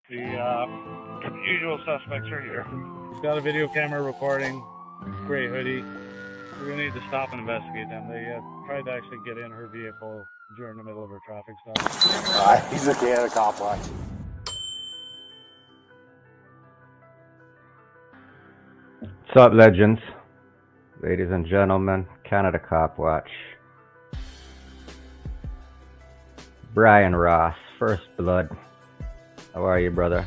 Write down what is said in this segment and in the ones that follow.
The usual suspects are here. He's got a video camera recording, gray hoodie. We're going to need to stop and investigate them. They tried to actually get in her vehicle during the middle of her traffic stop. He's a Canada cop watch. What's up, legends? Ladies and gentlemen, Canada Cop Watch. Brian Ross, First Blood. How are you, brother?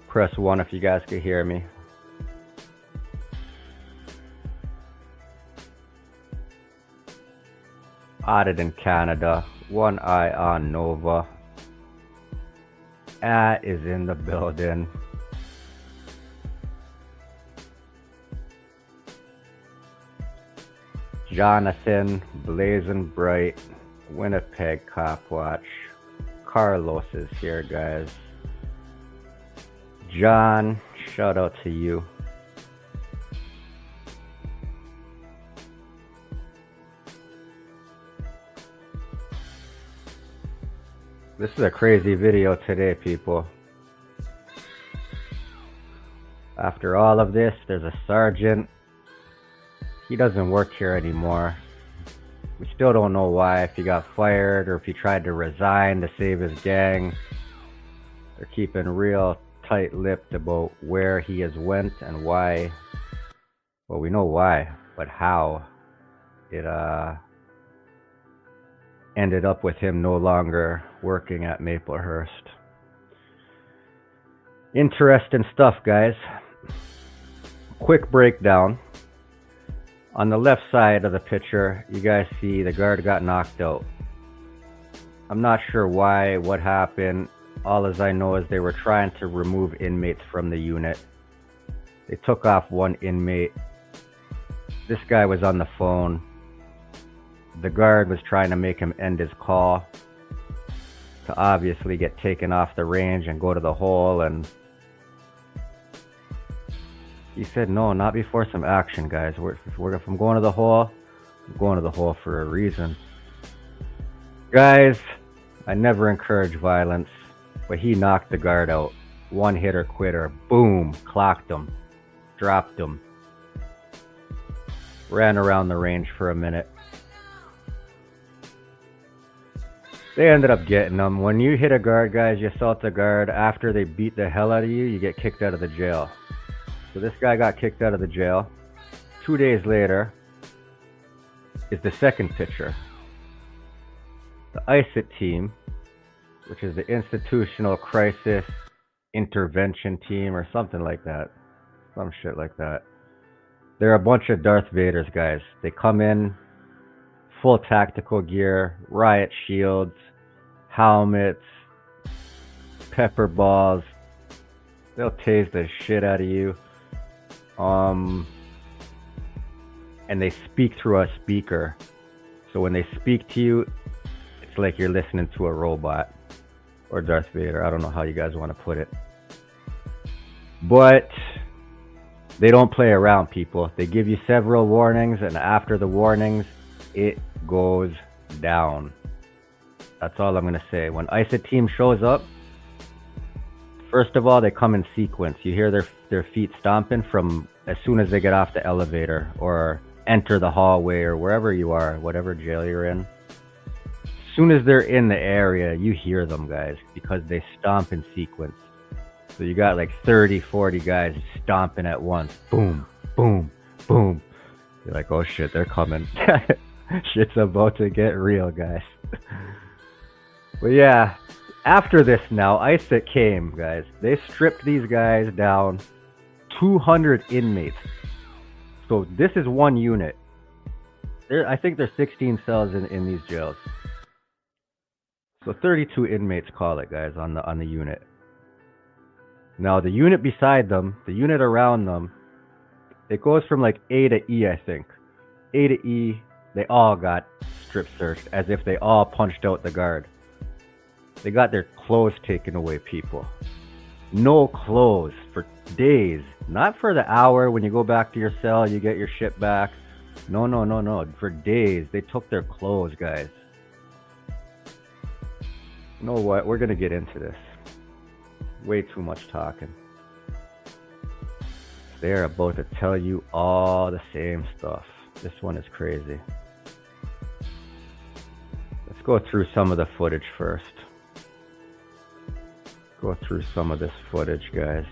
Press 1 if you guys can hear me. Audit in Canada, one eye on Nova. Is in the building. Jonathan, Blazing Bright, Winnipeg Cop Watch. Carlos is here, guys. John, shout out to you. This is a crazy video today, people. After all of this, there's a sergeant. He doesn't work here anymore. We still don't know why, if he got fired or if he tried to resign to save his gang. They're keeping real tight-lipped about where he has went and why. Well, we know why, but how it ended up with him no longer working at Maplehurst. Interesting stuff, guys. Quick breakdown. On the left side of the picture, you guys see the guard got knocked out. I'm not sure why, what happened. All as I know is they were trying to remove inmates from the unit. They took off one inmate. This guy was on the phone. The guard was trying to make him end his call to obviously get taken off the range and go to the hole, and he said, no, not before some action, guys. If I'm going to the hole, I'm going to the hole for a reason. Guys, I never encourage violence, but he knocked the guard out. One hitter quitter. Boom. Clocked him. Dropped him. Ran around the range for a minute. They ended up getting him. When you hit a guard, guys, you assault the guard. After they beat the hell out of you, you get kicked out of the jail. So this guy got kicked out of the jail. 2 days later is the second picture. The ISIT team, which is the Institutional Crisis Intervention Team or something like that. Some shit like that. They're a bunch of Darth Vaders, guys. They come in full tactical gear, riot shields, helmets, pepper balls. They'll tase the shit out of you. And they speak through a speaker. So when they speak to you, it's like you're listening to a robot or Darth Vader. I don't know how you guys want to put it. But they don't play around, people. They give you several warnings, and after the warnings, it goes down. That's all I'm going to say. When ISIT team shows up, first of all, they come in sequence. You hear their feet stomping from as soon as they get off the elevator or enter the hallway or wherever you are, whatever jail you're in. As soon as they're in the area, you hear them, guys, because they stomp in sequence. So you got like 30, 40 guys stomping at once. Boom, boom, boom. You're like, oh shit, they're coming. Shit's about to get real, guys. But yeah, after this now, ISIT came, guys. They stripped these guys down. 200 inmates. So this is one unit. I think there's 16 cells in these jails. So 32 inmates, call it, guys, on the unit. Now the unit beside them, the unit around them, it goes from like A to E, I think. A to E, they all got strip searched as if they all punched out the guard. They got their clothes taken away, people. No clothes for days. Not for the hour when you go back to your cell, you get your shit back. No, no, no, no. For days, they took their clothes, guys. know what? We're gonna get into this. Way too much talking. They're about to tell you all the same stuff. This one is crazy. Let's go through some of the footage first. Go through some of this footage, guys.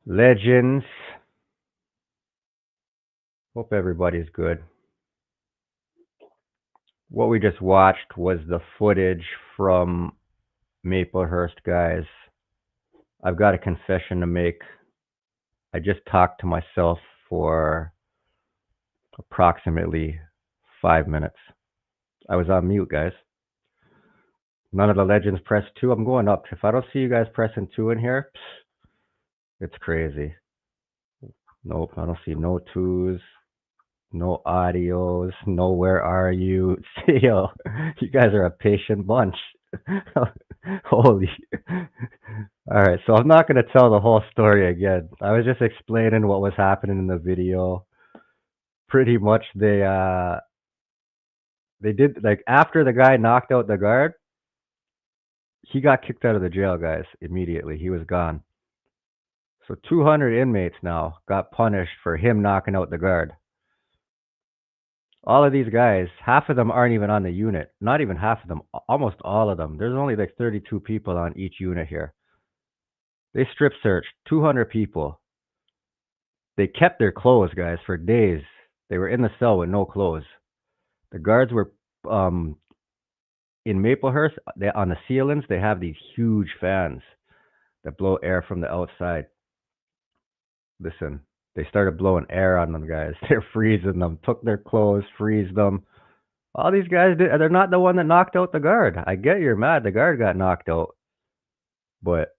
Legends. Hope everybody's good. What we just watched was the footage from Maplehurst, guys. I've got a confession to make. I just talked to myself for approximately 5 minutes. I was on mute, guys. None of the legends press 2. I'm going up. If I don't see you guys pressing 2 in here, it's crazy. Nope, I don't see no 2s, no audios, no where are you. Yo, you guys are a patient bunch. Holy. All right, so I'm not going to tell the whole story again. I was just explaining what was happening in the video. Pretty much they did, like, after the guy knocked out the guard, he got kicked out of the jail, guys, immediately. He was gone. So 200 inmates now got punished for him knocking out the guard. All of these guys, half of them aren't even on the unit. Not even half of them, almost all of them. There's only like 32 people on each unit here. They strip searched 200 people. They kept their clothes, guys, for days. They were in the cell with no clothes. The guards were in Maplehurst, on the ceilings, they have these huge fans that blow air from the outside. Listen, they started blowing air on them, guys. They're freezing them, took their clothes, freeze them. All these guys, they're not the one that knocked out the guard. I get you're mad the guard got knocked out. But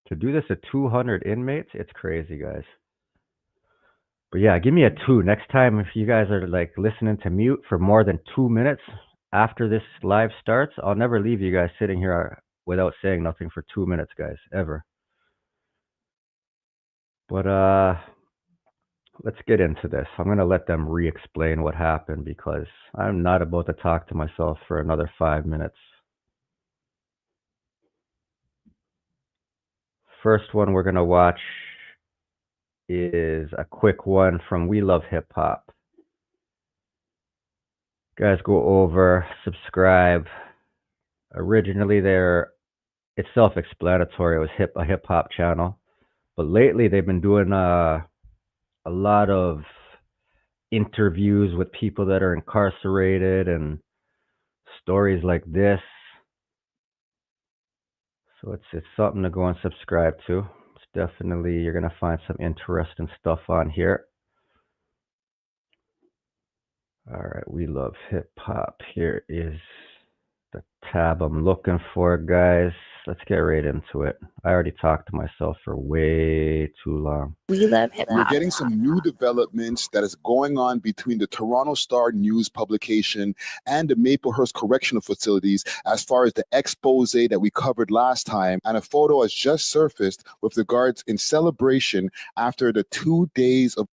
to do this to 200 inmates, it's crazy, guys. But yeah, give me a 2. Next time, if you guys are like listening to mute for more than 2 minutes after this live starts, I'll never leave you guys sitting here without saying nothing for 2 minutes, guys, ever. But let's get into this. I'm going to let them re-explain what happened because I'm not about to talk to myself for another 5 minutes. First one we're going to watch is a quick one from We Love Hip Hop. Guys, go over, subscribe. Originally, it's self-explanatory. It was a hip hop channel, but lately they've been doing a lot of interviews with people that are incarcerated and stories like this. So it's something to go and subscribe to. It's definitely, you're gonna find some interesting stuff on here. All right, We Love Hip Hop. Here is the tab I'm looking for, guys. Let's get right into it. I already talked to myself for way too long. We Love Hip Hop. We're getting some new developments that is going on between the Toronto Star News publication and the Maplehurst Correctional facilities as far as the expose that we covered last time. And a photo has just surfaced with the guards in celebration after the 2 days of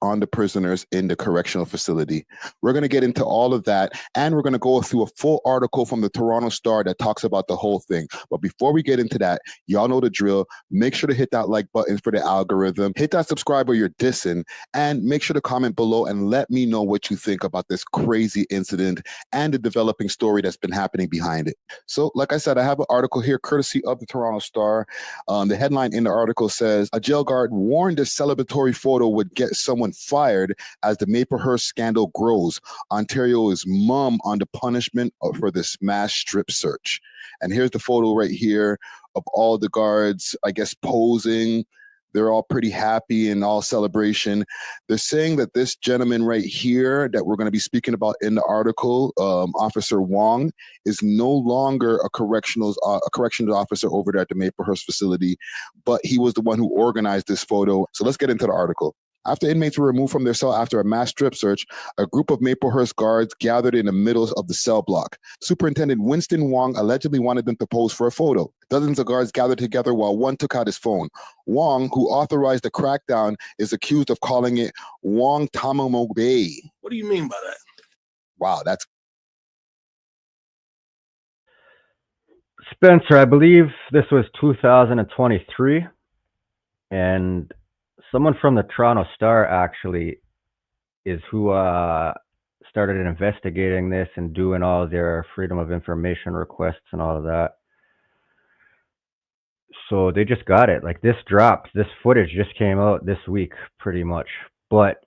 on the prisoners in the correctional facility. We're going to get into all of that, and we're going to go through a full article from the Toronto Star that talks about the whole thing. But before we get into that, y'all know the drill. Make sure to hit that like button for the algorithm. Hit that subscribe or you're dissing, and make sure to comment below and let me know what you think about this crazy incident and the developing story that's been happening behind it. So, like I said, I have an article here courtesy of the Toronto Star. The headline in the article says, a jail guard warned the celebratory photo would get someone fired as the Maplehurst scandal grows. Ontario is mum on the punishment for this mass strip search. And here's the photo right here of all the guards, I guess, posing. They're all pretty happy and all celebration. They're saying that this gentleman right here that we're going to be speaking about in the article, Officer Wong, is no longer a corrections officer over there at the Maplehurst facility, but he was the one who organized this photo. So let's get into the article. After inmates were removed from their cell after a mass strip search, a group of Maplehurst guards gathered in the middle of the cell block. Superintendent Winston Wong allegedly wanted them to pose for a photo. Dozens of guards gathered together while one took out his phone. Wong, who authorized the crackdown, is accused of calling it Wong-tanamo Bay. What do you mean by that? Wow, that's... Spencer, I believe this was 2023, and someone from the Toronto Star actually is who started investigating this and doing all their freedom of information requests and all of that. So they just got it. Like this dropped, this footage just came out this week, pretty much. But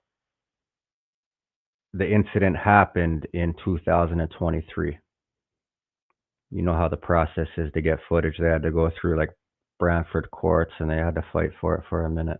the incident happened in 2023. You know how the process is to get footage. They had to go through like Brantford courts and they had to fight for it for a minute.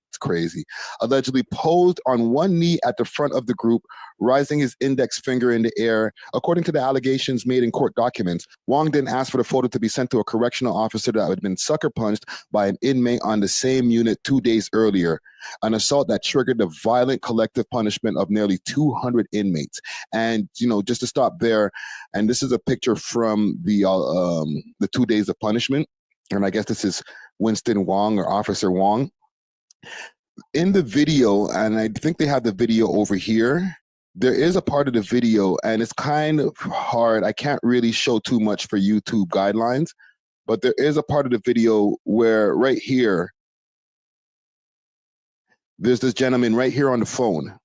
It's crazy. Allegedly posed on one knee at the front of the group, rising his index finger in the air. According to the allegations made in court documents, Wong then asked for the photo to be sent to a correctional officer that had been sucker punched by an inmate on the same unit 2 days earlier, an assault that triggered the violent collective punishment of nearly 200 inmates. And, just to stop there, and this is a picture from the 2 days of punishment. And I guess this is Winston Wong or Officer Wong. In the video, and I think they have the video over here, there is a part of the video, and it's kind of hard. I can't really show too much for YouTube guidelines, but there is a part of the video where right here, there's this gentleman right here on the phone,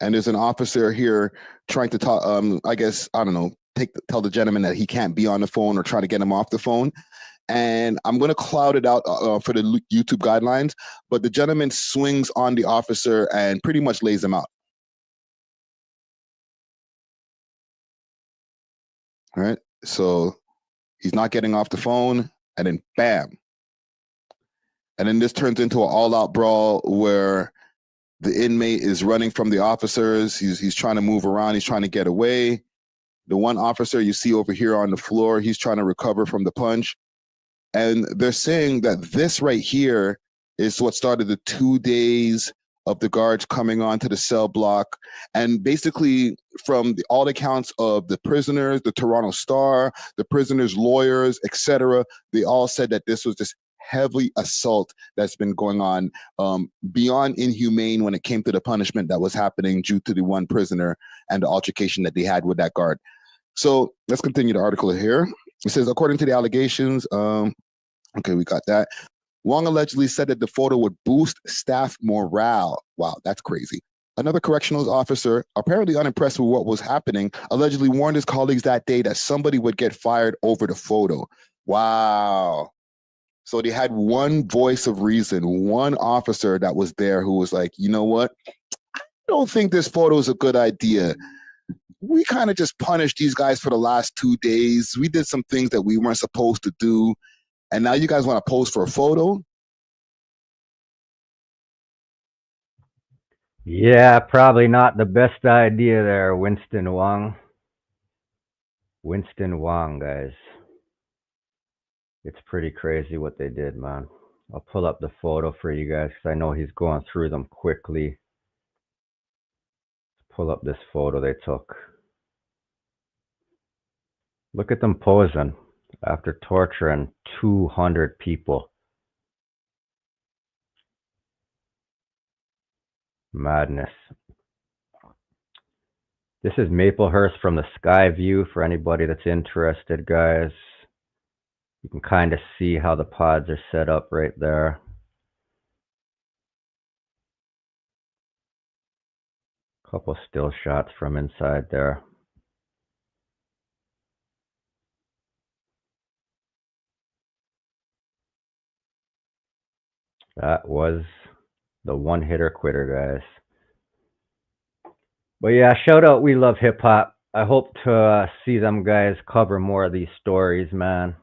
and there's an officer here trying to talk, tell the gentleman that he can't be on the phone or try to get him off the phone. And I'm going to cloud it out for the YouTube guidelines, but the gentleman swings on the officer and pretty much lays him out. All right. So he's not getting off the phone, and then bam. And then this turns into an all-out brawl where the inmate is running from the officers. He's trying to move around. He's trying to get away. The one officer you see over here on the floor, he's trying to recover from the punch. And they're saying that this right here is what started the 2 days of the guards coming onto the cell block. And basically, from all accounts of the prisoners, the Toronto Star, the prisoners' lawyers, etc., they all said that this was this heavy assault that's been going on, beyond inhumane when it came to the punishment that was happening due to the one prisoner and the altercation that they had with that guard. So let's continue the article here. It says, according to the allegations, okay, we got that. Wong allegedly said that the photo would boost staff morale. Wow, that's crazy. Another correctional officer, apparently unimpressed with what was happening, allegedly warned his colleagues that day that somebody would get fired over the photo. Wow. So they had one voice of reason, one officer that was there who was like, you know what? I don't think this photo is a good idea. We kind of just punished these guys for the last 2 days. We did some things that we weren't supposed to do. And now you guys want to pose for a photo? Yeah, probably not the best idea there, Winston Wong. Winston Wong, guys. It's pretty crazy what they did, man. I'll pull up the photo for you guys because I know he's going through them quickly. Pull up this photo they took. Look at them posing after torturing 200 people. Madness. This is Maplehurst from the sky view for anybody that's interested, guys. You can kind of see how the pods are set up right there. Couple still shots from inside there. That was the one hitter quitter, guys. But yeah, shout out We Love Hip Hop. I hope to see them guys cover more of these stories, man.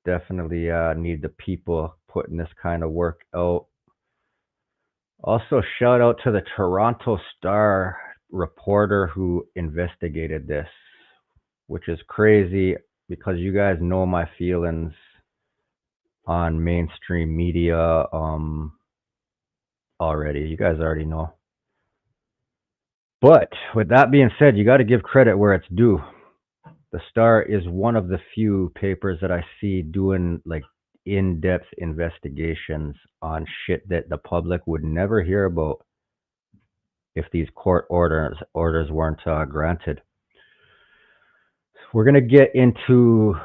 Definitely need the people putting this kind of work out. Also, shout out to the Toronto Star reporter who investigated this, which is crazy because you guys know my feelings on mainstream media already. You guys already know. But with that being said, you got to give credit where it's due. The Star is one of the few papers that I see doing like in-depth investigations on shit that the public would never hear about if these court orders weren't granted. We're going to get into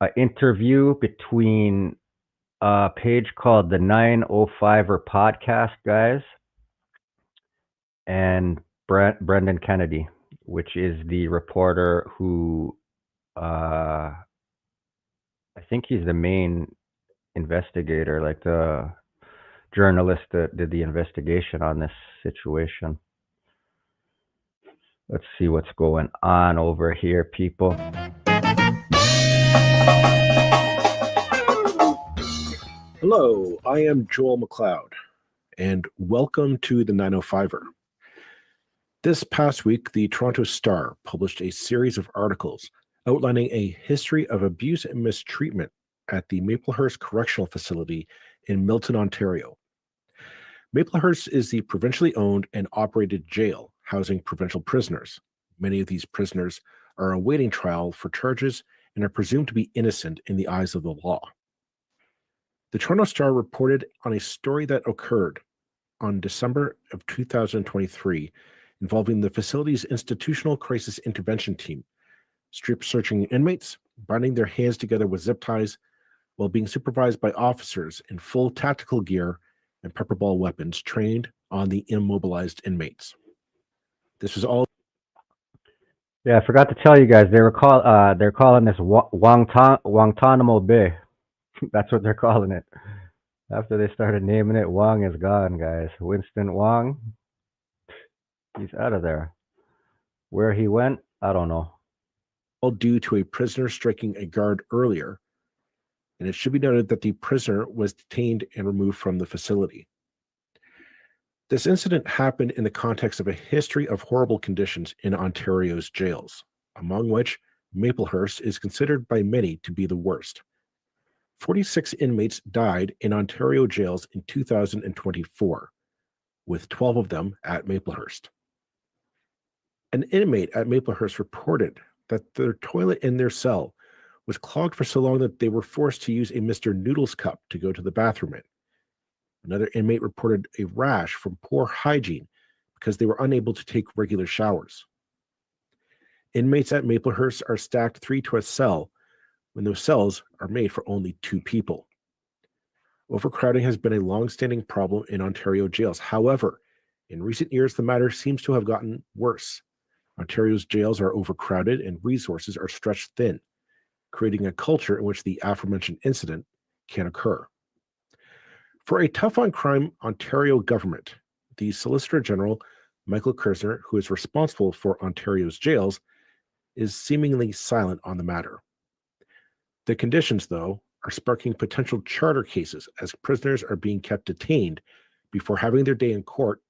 an interview between a page called the 905er Podcast, guys, and Brendan Kennedy, which is the reporter who I think he's the main investigator, like the journalist that did the investigation on this situation. Let's see what's going on over here, people. Hello, I am Joel McLeod, and welcome to the 905er. This past week, the Toronto Star published a series of articles outlining a history of abuse and mistreatment at the Maplehurst Correctional Facility in Milton, Ontario. Maplehurst is the provincially owned and operated jail housing provincial prisoners. Many of these prisoners are awaiting trial for charges and are presumed to be innocent in the eyes of the law. The Toronto Star reported on a story that occurred on December of 2023 involving the facility's institutional crisis intervention team, strip searching inmates, binding their hands together with zip ties, while being supervised by officers in full tactical gear and pepper ball weapons trained on the immobilized inmates. This was all. Yeah, I forgot to tell you guys, they're calling this Wong-tanamo Bay. That's what they're calling it. After they started naming it, Wong is gone, guys. Winston Wong, he's out of there. Where he went, I don't know. All due to a prisoner striking a guard earlier, and it should be noted that the prisoner was detained and removed from the facility. This incident happened in the context of a history of horrible conditions in Ontario's jails, among which Maplehurst is considered by many to be the worst. 46 inmates died in Ontario jails in 2024, with 12 of them at Maplehurst. An inmate at Maplehurst reported that their toilet in their cell was clogged for so long that they were forced to use a Mr. Noodles cup to go to the bathroom in. Another inmate reported a rash from poor hygiene because they were unable to take regular showers. Inmates at Maplehurst are stacked 3 to a cell when those cells are made for only 2 people. Overcrowding has been a long-standing problem in Ontario jails. However, in recent years, the matter seems to have gotten worse. Ontario's jails are overcrowded and resources are stretched thin, creating a culture in which the aforementioned incident can occur. For a tough-on-crime Ontario government, the Solicitor General, Michael Kersner, who is responsible for Ontario's jails, is seemingly silent on the matter. The conditions, though, are sparking potential charter cases as prisoners are being kept detained before having their day in court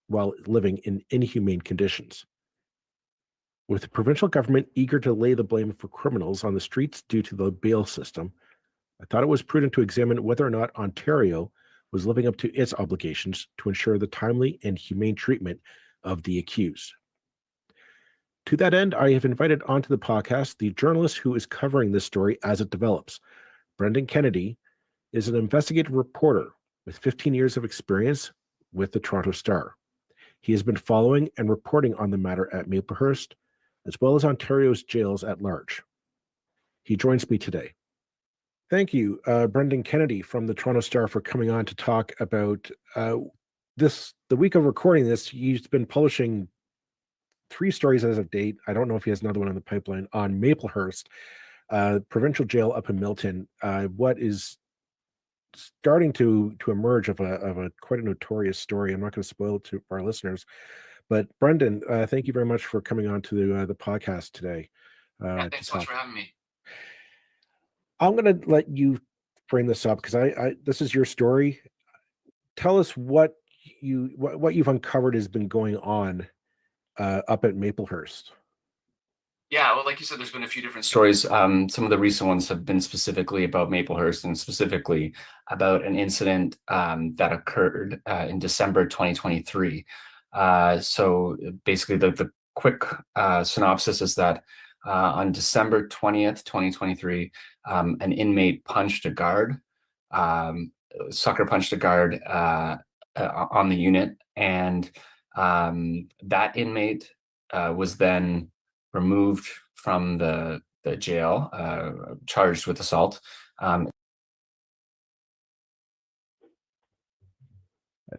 while living in inhumane conditions. With the provincial government eager to lay the blame for criminals on the streets due to the bail system, I thought it was prudent to examine whether or not Ontario was living up to its obligations to ensure the timely and humane treatment of the accused. To that end, I have invited onto the podcast the journalist who is covering this story as it develops. Brendan Kennedy is an investigative reporter with 15 years of experience with the Toronto Star. He has been following and reporting on the matter at Maplehurst, as well as Ontario's jails at large. He joins me today. Thank you, Brendan Kennedy from the Toronto Star, for coming on to talk about this. The week of recording this, he's been publishing 3 stories as of date. I don't know if he has another one in the pipeline on Maplehurst, provincial jail up in Milton. What is starting to emerge of a quite a notorious story. I'm not going to spoil it for our listeners, but Brendan, thank you very much for coming on to the podcast today. Thanks so much for having me. I'm going to let you frame this up because I this is your story. Tell us what you've uncovered has been going on up at Maplehurst. Yeah, well, like you said, there's been a few different stories. Some of the recent ones have been specifically about Maplehurst and specifically about an incident that occurred in December 2023. So basically, the quick synopsis is that on December 20th, 2023, an inmate punched a guard, sucker punched a guard on the unit, and that inmate was then removed from the jail, charged with assault. I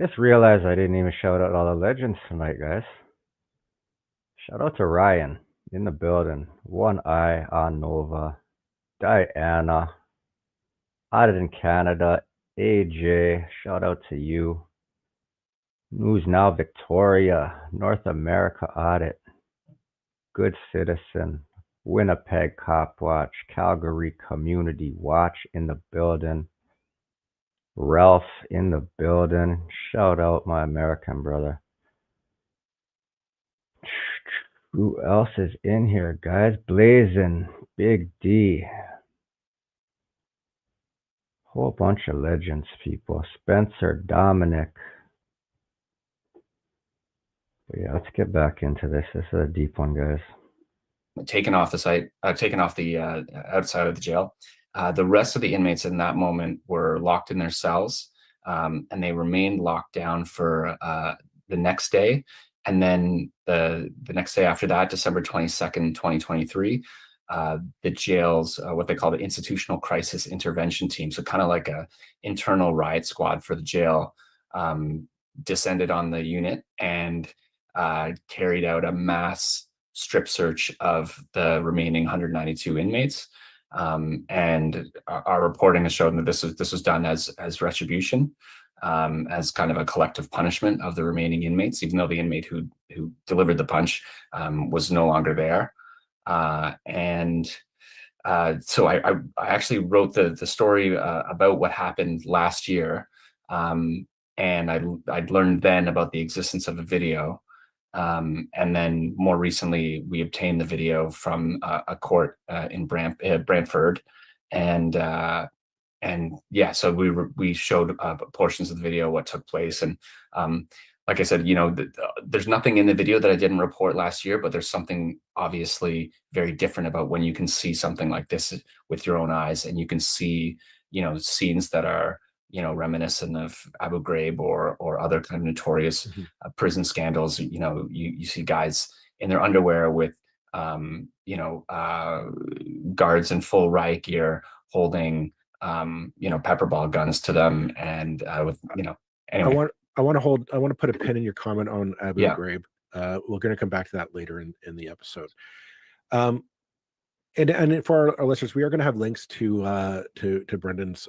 just realized I didn't even shout out all the legends tonight, guys. Shout out to Ryan. in the building. One Eye on Nova. Diana. Out in Canada. AJ. Shout out to you. News Now Victoria. North America Audit. Good Citizen. Winnipeg Cop Watch. Calgary Community Watch in the building. Ralph in the building. Shout out my American brother. Who else is in here, guys? Blazing. Big D. Whole bunch of legends, people. Spencer, Dominic. But yeah, let's get back into this. This is a deep one, guys. Taken off the site, taken off the outside of the jail. The rest of the inmates in that moment were locked in their cells, and they remained locked down for the next day. And then the next day after that, December 22nd, 2023, the jail's what they call the Institutional Crisis Intervention Team, so kind of like a internal riot squad for the jail, descended on the unit and carried out a mass strip search of the remaining 192 inmates. And our reporting has shown that this was done as retribution, as kind of a collective punishment of the remaining inmates, even though the inmate who delivered the punch was no longer there. So I actually wrote the story about what happened last year, and I'd learned then about the existence of a video. And then more recently, we obtained the video from a court in Brantford, and yeah, so we showed portions of the video, what took place, and like I said, there's nothing in the video that I didn't report last year, but there's something obviously very different about when you can see something like this with your own eyes, and you can see scenes that are reminiscent of Abu Ghraib or other kind of notorious prison scandals. You see guys in their underwear with guards in full riot gear holding pepper ball guns to them, and with anyway. I want to put a pin in your comment on Abu Ghraib. We're going to come back to that later in the episode. And for our listeners, we are going to have links to Brendan's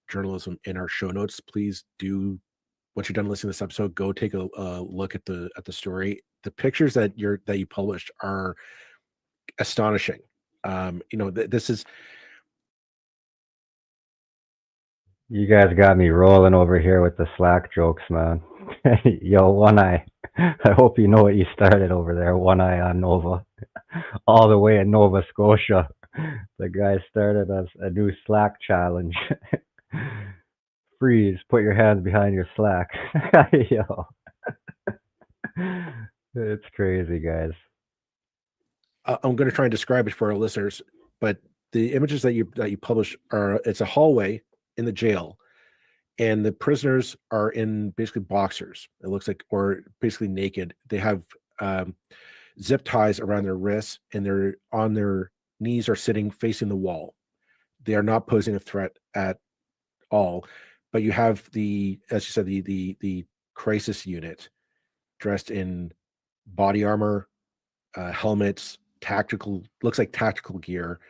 journalism in our show notes. Please do, once you're done listening to this episode, go take a look at the story. The pictures that you published are astonishing. This is. You guys got me rolling over here with the Slack jokes, man. Yo, One Eye. I hope you know what you started over there. One Eye on Nova, all the way in Nova Scotia. The guy started a new Slack challenge. Freeze, put your hands behind your Slack. Yo. It's crazy, guys. I'm going to try and describe it for our listeners, but the images that you publish it's a hallway in the jail, and the prisoners are in basically boxers, it looks like, or basically naked. They have zip ties around their wrists, and they're on their knees, are sitting facing the wall. They are not posing a threat at all. But you have as you said, the crisis unit dressed in body armor, helmets, looks like tactical gear.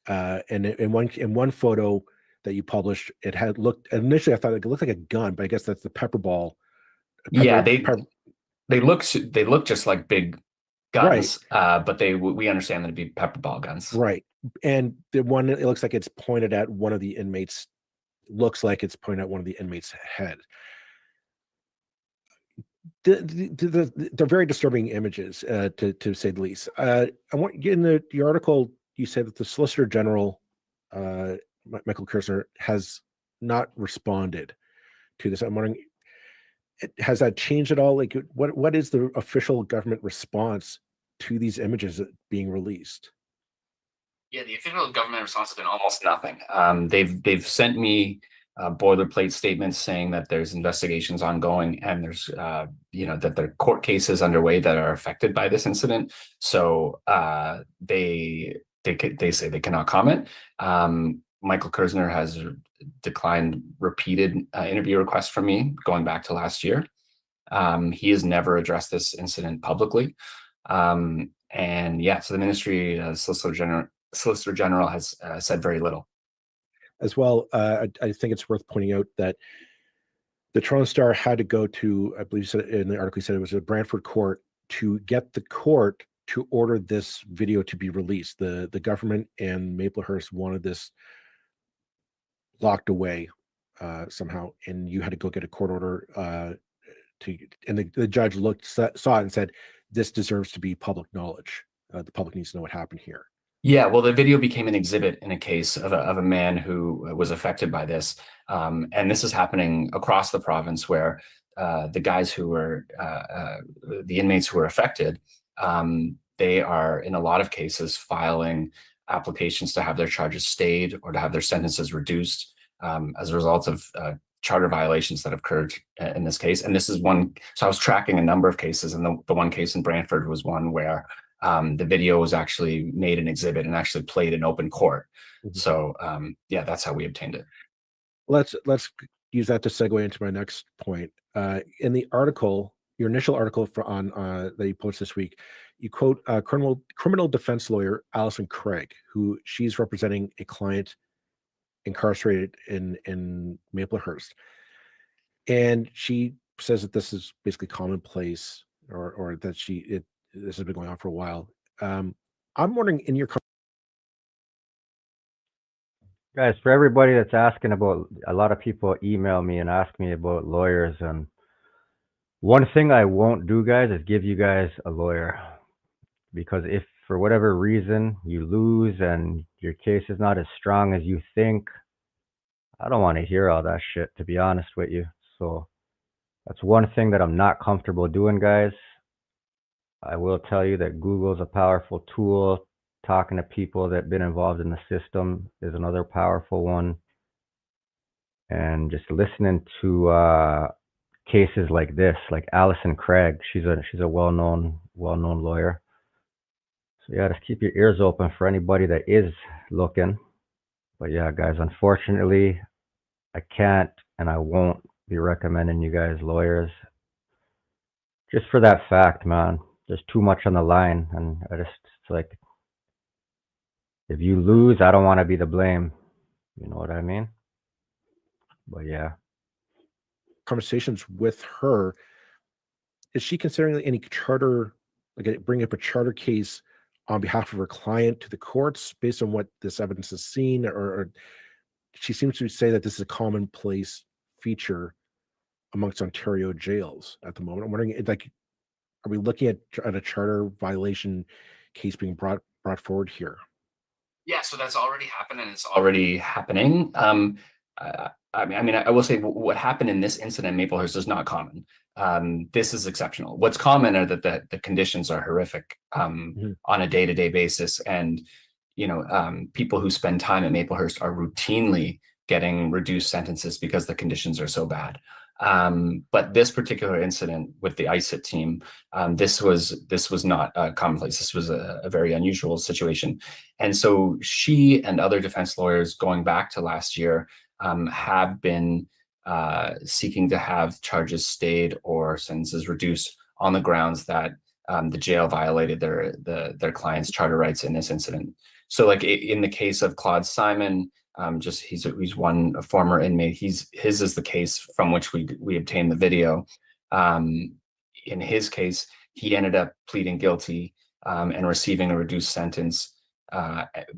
And in one photo that you published, it had looked initially, I thought it looked like a gun, but I guess that's the pepper ball. They look just like big guns, right. But we understand that to be pepper ball guns, right? And the one, it looks like it's pointed at one of the inmates. Looks like it's pointed at one of the inmates' head. They're very disturbing images, to say the least. I want in the article, you said that the Solicitor General, Michael Kersner, has not responded to this. I'm wondering, has that changed at all? Like, what is the official government response to these images being released? Yeah, the official government response has been almost nothing. They've sent me boilerplate statements saying that there's investigations ongoing, and there's that there are court cases underway that are affected by this incident. So they say they cannot comment. Michael Kersner has declined repeated interview requests from me going back to last year. He has never addressed this incident publicly. And yeah, so the ministry, Solicitor General has said very little. As well, I think it's worth pointing out that the Toronto Star had to go to, I believe said in the article, he said it was a Brantford court to get the court to order this video to be released. The government and Maplehurst wanted this locked away somehow, and you had to go get a court order and the judge saw it and said, this deserves to be public knowledge. The public needs to know what happened here. Yeah, well, the video became an exhibit in a case of a man who was affected by this. And this is happening across the province where the guys who were, the inmates who were affected, they are in a lot of cases filing applications to have their charges stayed or to have their sentences reduced as a result of charter violations that have occurred in this case. And this is one, so I was tracking a number of cases, and the one case in Brantford was one where the video was actually made an exhibit and actually played in open court. Mm-hmm. So yeah, that's how we obtained it. Let's use that to segue into my next point. In the article, your initial article on that you posted this week, you quote criminal defense lawyer Alison Craig, who she's representing a client incarcerated in Maplehurst, and she says that this is basically commonplace, or that this has been going on for a while. I'm wondering, in your guys, for everybody that's asking about, a lot of people email me and ask me about lawyers, and one thing I won't do, guys, is give you guys a lawyer, because if for whatever reason you lose and your case is not as strong as you think, I don't want to hear all that shit, to be honest with you. So that's one thing that I'm not comfortable doing, guys. I will tell you that Google's a powerful tool. Talking to people that have been involved in the system is another powerful one. And just listening to cases like this, like Alison Craig, she's a well-known lawyer. So yeah, just keep your ears open for anybody that is looking. But yeah, guys, unfortunately, I can't and I won't be recommending you guys lawyers. Just for that fact, man. There's too much on the line, and it's like, if you lose, I don't want to be the blame. You know what I mean? But yeah. Conversations with her, is she considering any charter, like bringing up a charter case on behalf of her client to the courts based on what this evidence has seen, or she seems to say that this is a commonplace feature amongst Ontario jails at the moment? I'm wondering, like, are we looking at a charter violation case being brought forward here? Yeah, so that's already happened, and it's already happening. I mean, I will say what happened in this incident in Maplehurst is not common. This is exceptional. What's common are that the conditions are horrific on a day-to-day basis, and people who spend time at Maplehurst are routinely getting reduced sentences because the conditions are so bad. But this particular incident with the ISIT team, this was not commonplace. This was a very unusual situation. And so she and other defense lawyers going back to last year have been seeking to have charges stayed or sentences reduced on the grounds that the jail violated their client's charter rights in this incident. So like in the case of Claude Simon, he's one former inmate. His is the case from which we obtained the video. In his case, he ended up pleading guilty and receiving a reduced sentence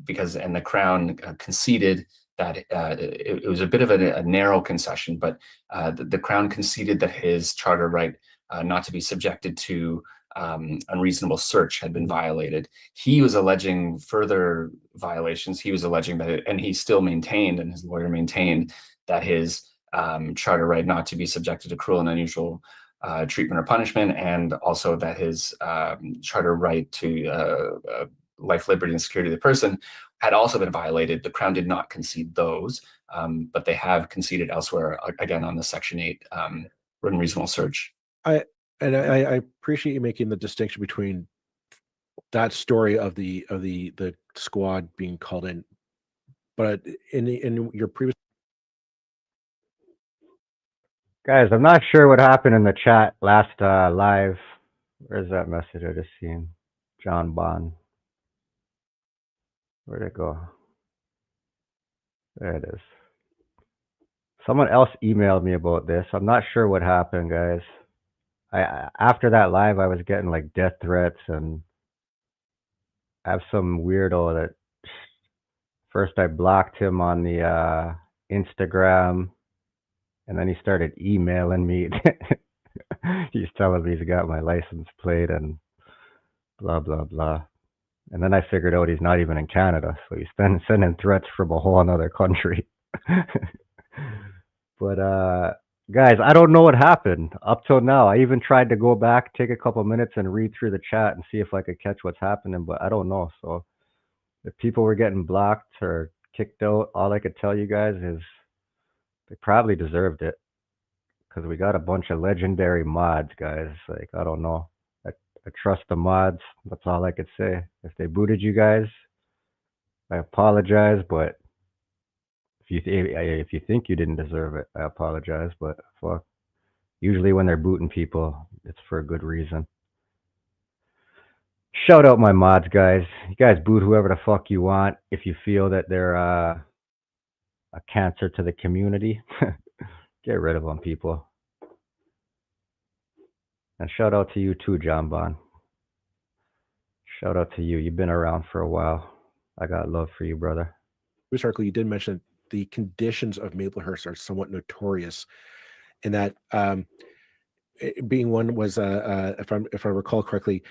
because the Crown conceded that it was a bit of a narrow concession, but the Crown conceded that his charter right not to be subjected to unreasonable search had been violated. He was alleging further violations. He was alleging that, and he still maintained, and his lawyer maintained, that his charter right not to be subjected to cruel and unusual treatment or punishment, and also that his charter right to life, liberty, and security of the person had also been violated. The Crown did not concede those, but they have conceded elsewhere, again, on the Section 8 unreasonable search. I appreciate you making the distinction between that story of the squad being called in, but in your previous, guys, I'm not sure what happened in the chat last live. Where's that message I just seen? John Bond. Where'd it go? There it is. Someone else emailed me about this. I'm not sure what happened, guys. After that live, I was getting like death threats, and I have some weirdo that first I blocked him on the Instagram, and then he started emailing me. He's telling me he's got my license plate and blah blah blah. And then I figured out he's not even in Canada, so he's sending threats from a whole other country. But guys, I don't know what happened up till now. I even tried to go back, take a couple minutes, and read through the chat and see if I could catch what's happening, but I don't know. So if people were getting blocked or kicked out, all I could tell you guys is they probably deserved it, because we got a bunch of legendary mods, guys. Like, I don't know. I trust the mods. That's all I could say. If they booted you guys, I apologize, but if you think you didn't deserve it, I apologize, but fuck. Usually when they're booting people, it's for a good reason. Shout out my mods, guys. You guys boot whoever the fuck you want if you feel that they're a cancer to the community. Get rid of them, people. And shout out to you too, John Bond. Shout out to you. You've been around for a while. I got love for you, brother. This article, you did mention the conditions of Maplehurst are somewhat notorious, in that being one was, if I recall correctly,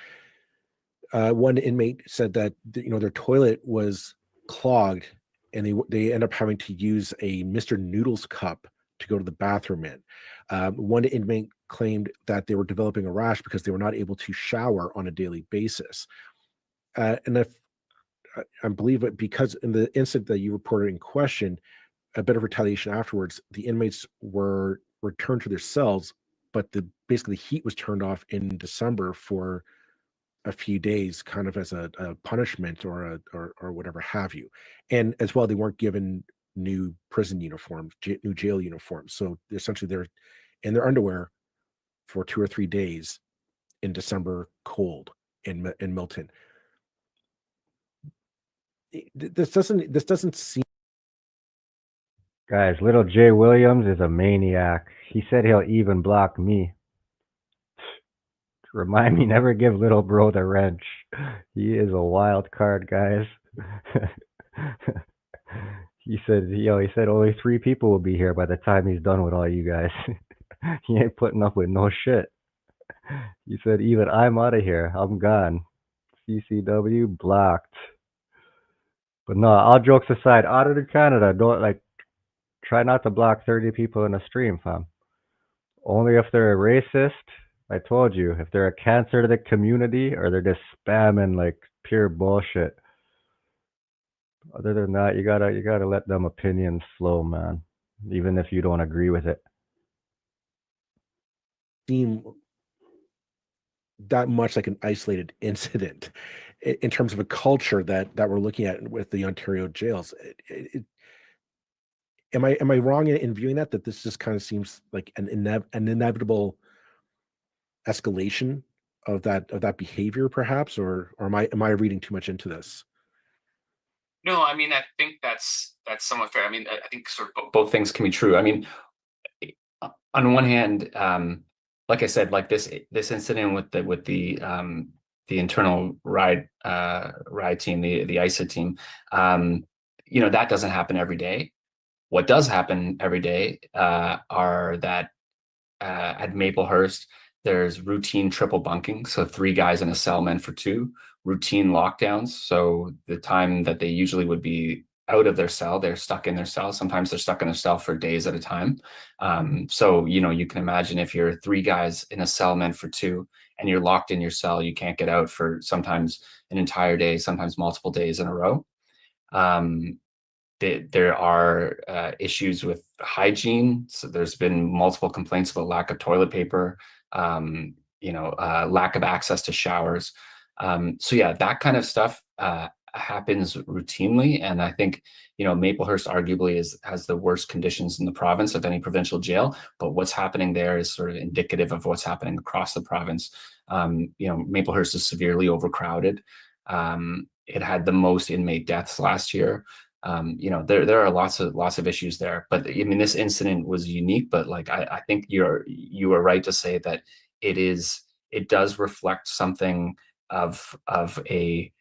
one inmate said that their toilet was clogged, and they end up having to use a Mr. Noodles cup to go to the bathroom in. One inmate claimed that they were developing a rash because they were not able to shower on a daily basis. And if I believe it, because in the incident that you reported in question, a bit of retaliation afterwards, the inmates were returned to their cells, but basically the heat was turned off in December for a few days, kind of as a punishment or whatever have you. And as well, they weren't given new prison uniforms, new jail uniforms. So essentially they're in their underwear for 2 or 3 days in December cold in Milton. This doesn't seem. Guys, little Jay Williams is a maniac. He said he'll even block me. Remind me, never give little bro the wrench. He is a wild card, guys. He said only 3 people will be here by the time he's done with all you guys. He ain't putting up with no shit. He said, even I'm out of here. I'm gone. CCW blocked. But no, all jokes aside, out in Canada, don't try not to block 30 people in a stream, fam. Only if they're a racist. I told you, if they're a cancer to the community or they're just spamming like pure bullshit. Other than that, you gotta let them opinions flow, man. Even if you don't agree with it. Seem that much like an isolated incident in terms of a culture that we're looking at with the Ontario jails. Am I wrong in viewing that this just kind of seems like an inevitable escalation of that behavior, perhaps, or am I reading too much into this? No, I mean, I think that's somewhat fair. I mean, I think sort of both things can be true. I mean, on one hand, like I said, like this incident with the internal ride team, the ISA team, that doesn't happen every day. What does happen every day are that at Maplehurst, there's routine triple bunking, so 3 guys in a cell meant for 2. Routine lockdowns, so the time that they usually would be out of their cell, they're stuck in their cell. Sometimes they're stuck in their cell for days at a time. So you can imagine if you're 3 guys in a cell meant for 2 and you're locked in your cell, you can't get out for sometimes an entire day, sometimes multiple days in a row. There are issues with hygiene. So there's been multiple complaints about lack of toilet paper, lack of access to showers. So yeah, that kind of stuff happens routinely. And I think, Maplehurst arguably has the worst conditions in the province of any provincial jail. But what's happening there is sort of indicative of what's happening across the province. Maplehurst is severely overcrowded. It had the most inmate deaths last year. There are lots of issues there, but I mean, this incident was unique. But like, I think you are right to say that it does reflect something of a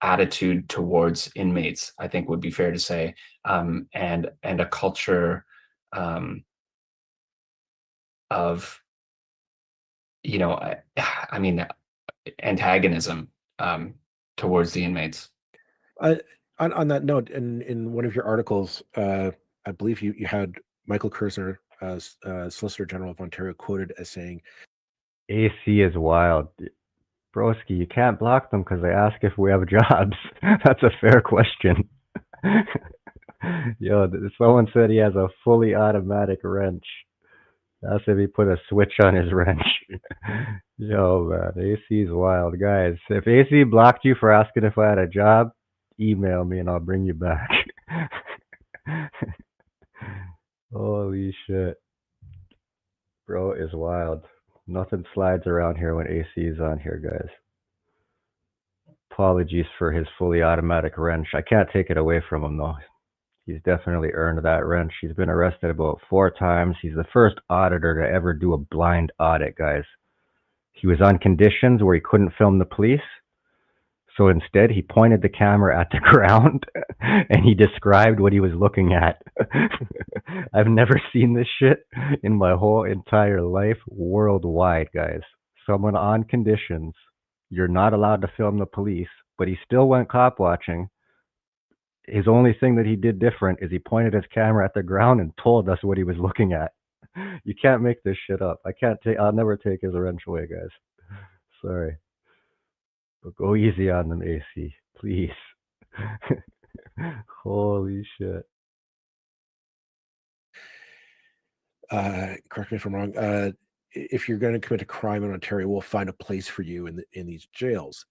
attitude towards inmates, I think would be fair to say, and a culture of, I mean, antagonism towards the inmates. On that note, in one of your articles, I believe you had Michael Kersner, Solicitor General of Ontario, quoted as saying, AC is wild. Broski, you can't block them because they ask if we have jobs. That's a fair question. Yo, someone said he has a fully automatic wrench. That's if he put a switch on his wrench. Yo, man, AC is wild. Guys, if AC blocked you for asking if I had a job, email me and I'll bring you back. Holy shit. Bro is wild. Nothing slides around here when AC is on here, guys. Apologies for his fully automatic wrench. I can't take it away from him, though. He's definitely earned that wrench. He's been arrested about 4 times. He's the first auditor to ever do a blind audit, guys. He was on conditions where he couldn't film the police. So instead, he pointed the camera at the ground and he described what he was looking at. I've never seen this shit in my whole entire life worldwide, guys. Someone on conditions, you're not allowed to film the police, but he still went cop watching. His only thing that he did different is he pointed his camera at the ground and told us what he was looking at. You can't make this shit up. I'll never take his wrench away, guys. Sorry. But go easy on them, AC, please. Holy shit. correct me if I'm wrong, if you're going to commit a crime in Ontario, we'll find a place for you in these jails.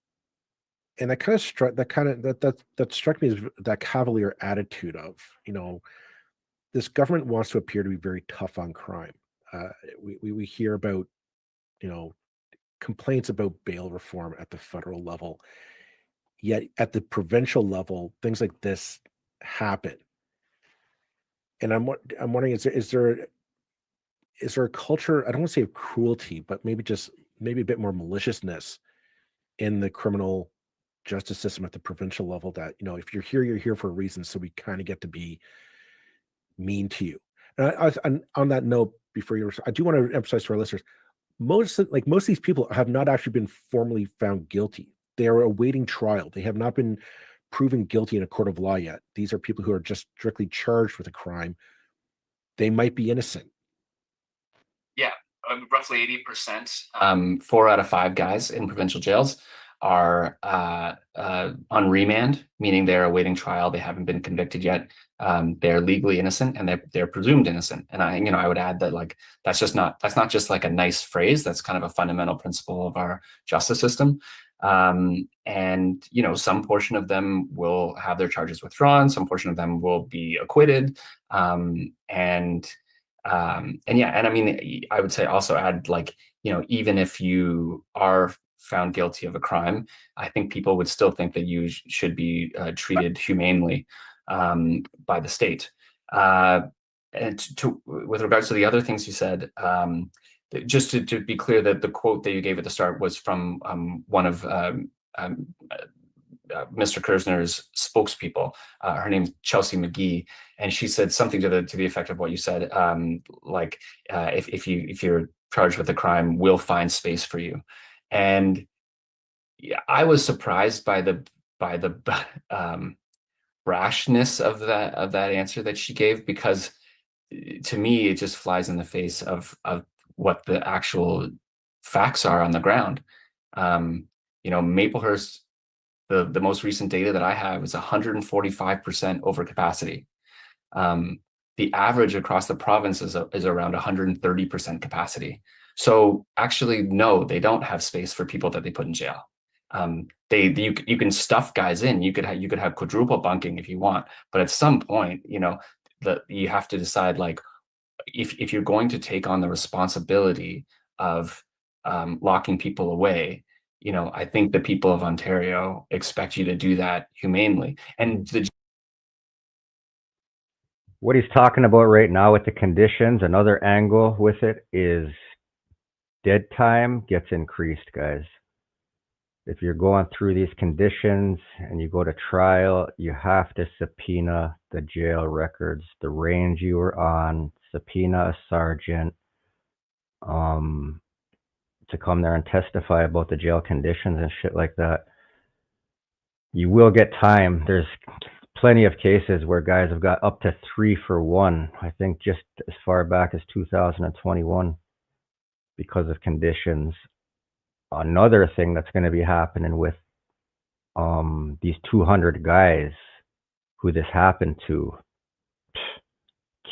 And that kind of struck me as that cavalier attitude of, this government wants to appear to be very tough on crime. We hear about, complaints about bail reform at the federal level, yet at the provincial level, things like this happen. And I'm wondering, is there a culture, I don't want to say of cruelty, but maybe a bit more maliciousness in the criminal justice system at the provincial level, that, if you're here for a reason, so we kind of get to be mean to you. And on that note, I do want to emphasize to our listeners, most of these people have not actually been formally found guilty. They are awaiting trial. They have not been proven guilty in a court of law yet. These are people who are just strictly charged with a crime. They might be innocent. Yeah, roughly 80%. 4 out of 5 guys in provincial jails are on remand, meaning they're awaiting trial. They haven't been convicted yet. They're legally innocent and they're presumed innocent. And I would add that that's not just like a nice phrase. That's kind of a fundamental principle of our justice system. And some portion of them will have their charges withdrawn. Some portion of them will be acquitted. And I mean, I would say also add, even if you are found guilty of a crime, I think people would still think that you should be treated humanely by the state. And with regards to the other things you said, just to be clear, that the quote that you gave at the start was from one of Mr. Kersner's spokespeople. Her name's Chelsea McGee, and she said something to the effect of what you said, if you're charged with a crime, we'll find space for you. And yeah, I was surprised by the brashness of that answer that she gave, because to me it just flies in the face of what the actual facts are on the ground. Maplehurst, the most recent data that I have is 145% over capacity. The average across the province is around 130% capacity. So actually, no, they don't have space for people that they put in jail. You can stuff guys in. You could have quadruple bunking if you want, but at some point, you have to decide, if you're going to take on the responsibility of locking people away, you know, I think the people of Ontario expect you to do that humanely. And What he's talking about right now with the conditions, another angle with it is dead time gets increased, guys. If you're going through these conditions and you go to trial, you have to subpoena the jail records, the range you were on, subpoena a sergeant to come there and testify about the jail conditions and shit like that. You will get time. There's plenty of cases where guys have got up to 3 for 1, I think just as far back as 2021 because of conditions. Another thing that's going to be happening with these 200 guys who this happened to,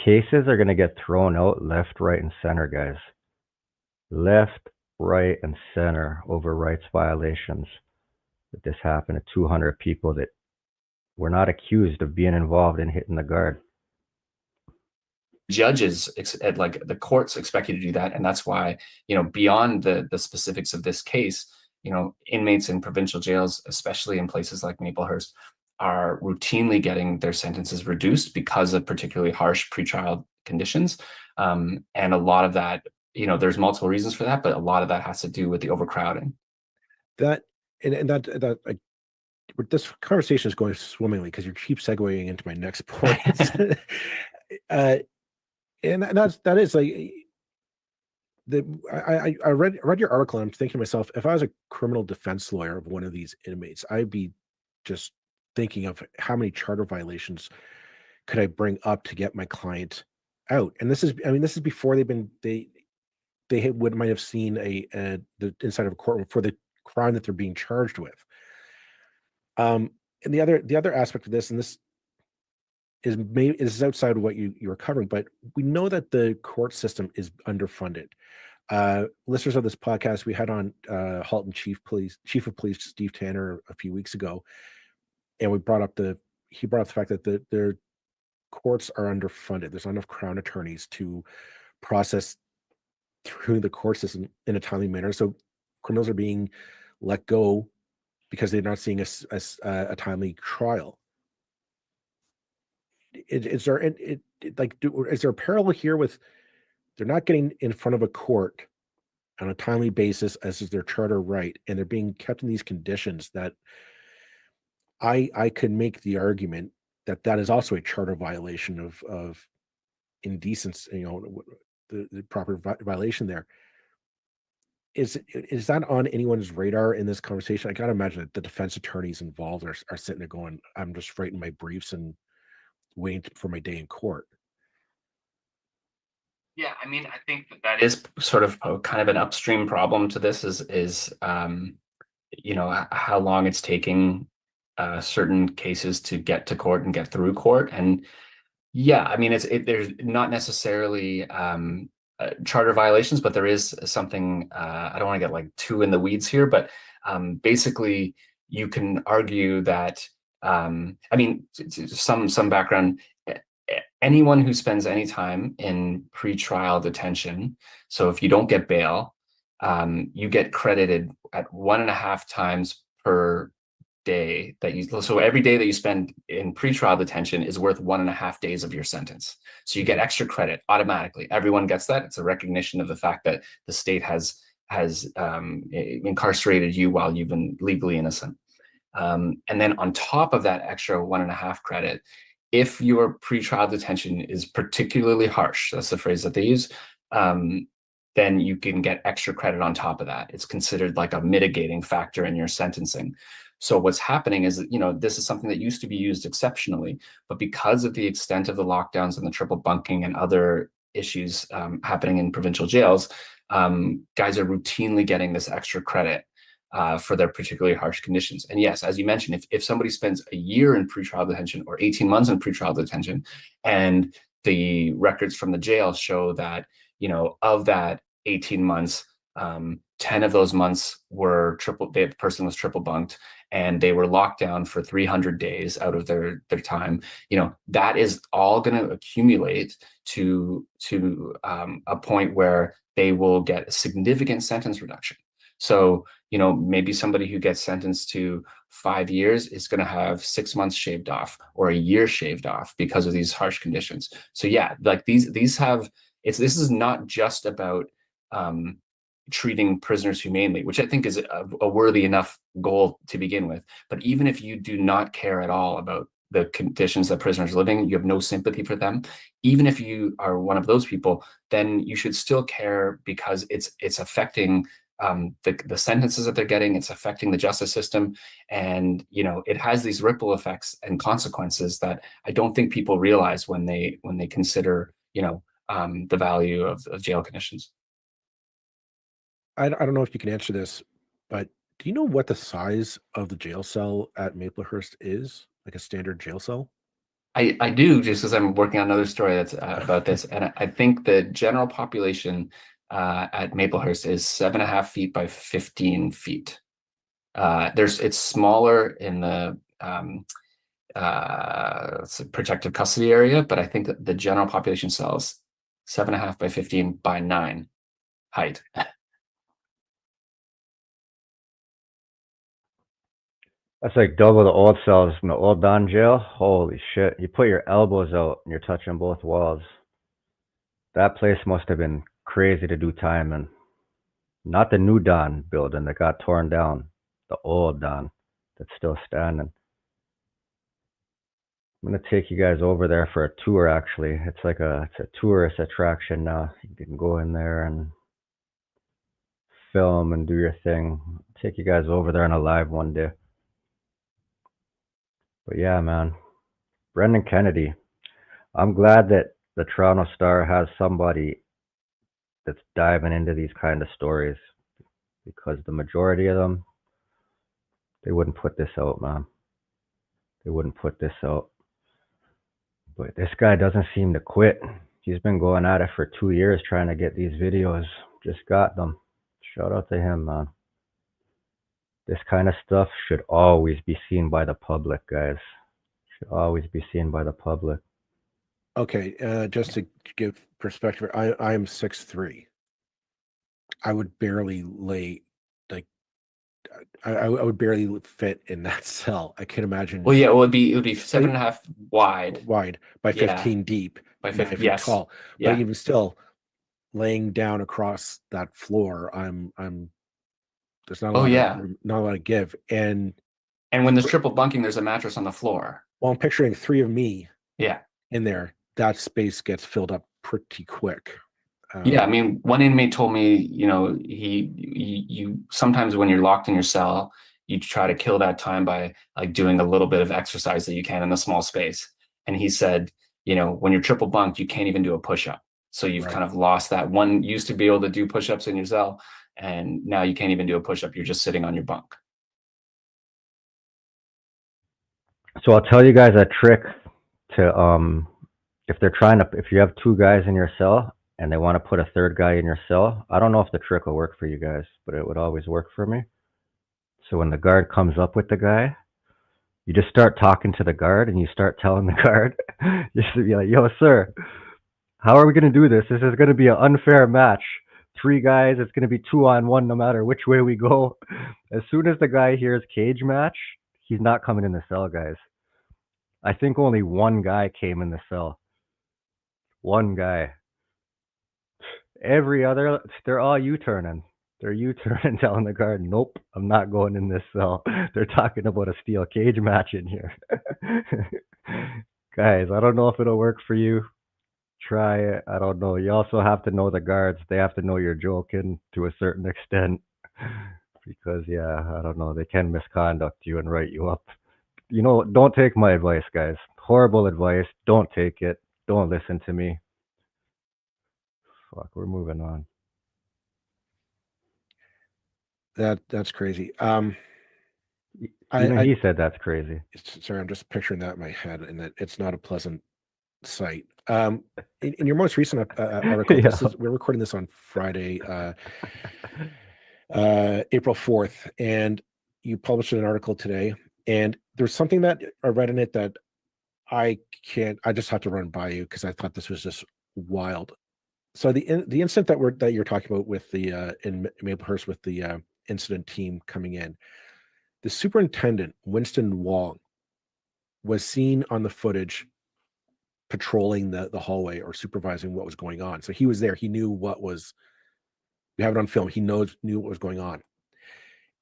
cases are going to get thrown out left, right, and center, guys. Left, right, and center over rights violations. That this happened to 200 people that were not accused of being involved in hitting the guard. Judges, like the courts, expect you to do that, and that's why, you know, beyond the specifics of this case, you know, inmates in provincial jails, especially in places like Maplehurst, are routinely getting their sentences reduced because of particularly harsh pretrial conditions, and a lot of that, you know, there's multiple reasons for that, but a lot of that has to do with the overcrowding. That this conversation is going swimmingly because you keep segueing into my next point. And that is like I read your article and I'm thinking to myself, if I was a criminal defense lawyer of one of these inmates, I'd be just thinking of how many charter violations could I bring up to get my client out. And this is before they might have seen the inside of a courtroom for the crime that they're being charged with. And the other aspect of this, and this is outside of what you were covering, but we know that the court system is underfunded. Listeners of this podcast, we had on Halton Chief of Police Steve Tanner a few weeks ago, and he brought up the fact that their courts are underfunded. There's not enough Crown attorneys to process through the court system in a timely manner, so criminals are being let go because they're not seeing a timely trial. Is there a parallel here with they're not getting in front of a court on a timely basis as is their charter right, and they're being kept in these conditions that I could make the argument that is also a charter violation of indecency, you know, the proper violation there. Is that on anyone's radar in this conversation? I gotta imagine that the defense attorneys involved are sitting there going, I'm just writing my briefs and waiting for my day in court. Yeah, I mean, I think that is sort of kind of an upstream problem to this is you know, how long it's taking certain cases to get to court and get through court. And yeah, I mean, there's not necessarily charter violations, but there is something, I don't want to get like too in the weeds here, but basically you can argue that, I mean, some background, anyone who spends any time in pretrial detention, so if you don't get bail, you get credited at 1.5 times per day so every day that you spend in pretrial detention is worth 1.5 days of your sentence. So you get extra credit automatically. Everyone gets that. It's a recognition of the fact that the state has incarcerated you while you've been legally innocent. And then on top of that extra 1.5 credit, if your pretrial detention is particularly harsh, that's the phrase that they use, then you can get extra credit on top of that. It's considered like a mitigating factor in your sentencing. So what's happening is that, you know, this is something that used to be used exceptionally, but because of the extent of the lockdowns and the triple bunking and other issues happening in provincial jails, guys are routinely getting this extra credit for their particularly harsh conditions. And yes, as you mentioned, if somebody spends a year in pretrial detention or 18 months in pretrial detention, and the records from the jail show that, you know, of that 18 months, 10 of those months were the person was triple bunked, and they were locked down for 300 days out of their time. That is all going to accumulate to a point where they will get a significant sentence reduction. So, maybe somebody who gets sentenced to 5 years is going to have 6 months shaved off or a year shaved off because of these harsh conditions. So yeah, like these have, this is not just about treating prisoners humanely, which I think is a worthy enough goal to begin with. But even if you do not care at all about the conditions that prisoners are living, you have no sympathy for them, even if you are one of those people, then you should still care, because it's affecting the sentences that they're getting, it's affecting the justice system, and it has these ripple effects and consequences that I don't think people realize when they consider the value of jail conditions. I don't know if you can answer this, but do you know what the size of the jail cell at Maplehurst is? Like a standard jail cell? I do, just because I'm working on another story that's about this, and I think the general population at Maplehurst is 7.5 feet by 15 feet. It's smaller in the protective custody area, but I think that the general population cell is 7.5 by 15 by 9 height. That's like double the old cells in the old Don jail. Holy shit. You put your elbows out and you're touching both walls. That place must have been crazy to do time in. Not the new Don building that got torn down. The old Don that's still standing. I'm going to take you guys over there for a tour, actually. It's a tourist attraction now. You can go in there and film and do your thing. I'll take you guys over there on a live one day. But yeah, man, Brendan Kennedy. I'm glad that the Toronto Star has somebody that's diving into these kind of stories, because the majority of them, they wouldn't put this out, man. They wouldn't put this out. But this guy doesn't seem to quit. He's been going at it for 2 years trying to get these videos. Just got them. Shout out to him, man. This kind of stuff should always be seen by the public, guys. Should always be seen by the public. Okay, just to give perspective, I am 6'3". I would barely lay, like, I would barely fit in that cell. I can imagine. Well, yeah, it would be 7.5 wide by 15 deep, by 9 50. feet Yes. tall. Yeah. But even still, laying down across that floor, there's not a lot of give. And when there's triple bunking, there's a mattress on the floor. Well, I'm picturing 3 of me. Yeah. In there, that space gets filled up pretty quick. Yeah, I mean, one inmate told me, you sometimes when you're locked in your cell, you try to kill that time by like doing a little bit of exercise that you can in the small space. And he said, when you're triple bunked, you can't even do a push-up. So you've kind of lost that. One used to be able to do push-ups in your cell, and now you can't even do a push-up. You're just sitting on your bunk. So I'll tell you guys a trick to if you have 2 guys in your cell and they want to put a 3rd guy in your cell. I don't know if the trick will work for you guys, but it would always work for me. So when the guard comes up with the guy, you just start talking to the guard and you start telling the guard, you should be like, yo, sir, how are we going to do this? This is going to be an unfair match. 3 guys, it's going to be 2-on-1 no matter which way we go. As soon as the guy hears cage match, he's not coming in the cell, guys. I think only 1 guy came in the cell. 1 guy. Every other, they're all U-turning. They're U-turning, telling the guard, nope, I'm not going in this cell. They're talking about a steel cage match in here. Guys, I don't know if it'll work for you. Try it. I don't know. You also have to know the guards. They have to know you're joking to a certain extent. Because, yeah, I don't know. They can misconduct you and write you up. Don't take my advice, guys. Horrible advice. Don't take it. Don't listen to me. Fuck, we're moving on. That's crazy. He said that's crazy. Sorry, I'm just picturing that in my head, and that it's not a pleasant sight. In your most recent article, we're recording this on Friday. April 4th, and you published an article today. And there's something that I read in it that I just have to run by you because I thought this was just wild. So the incident that you're talking about with the in Maplehurst with the incident team coming in, the superintendent Winston Wong was seen on the footage patrolling the hallway or supervising what was going on. So he was there. He knew what was. We have it on film. He knew what was going on.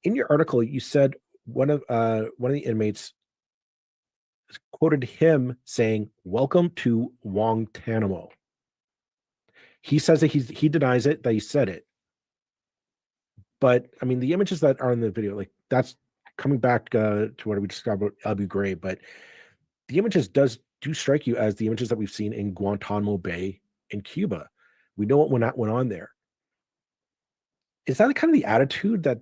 In your article, you said one of the inmates quoted him saying, "Welcome to Wong-tanamo." He says that he denies it, that he said it. But I mean, the images that are in the video, like that's coming back to what we discussed about Abu Ghraib, but the images do strike you as the images that we've seen in Guantanamo Bay in Cuba. We know what went on there. Is that kind of the attitude that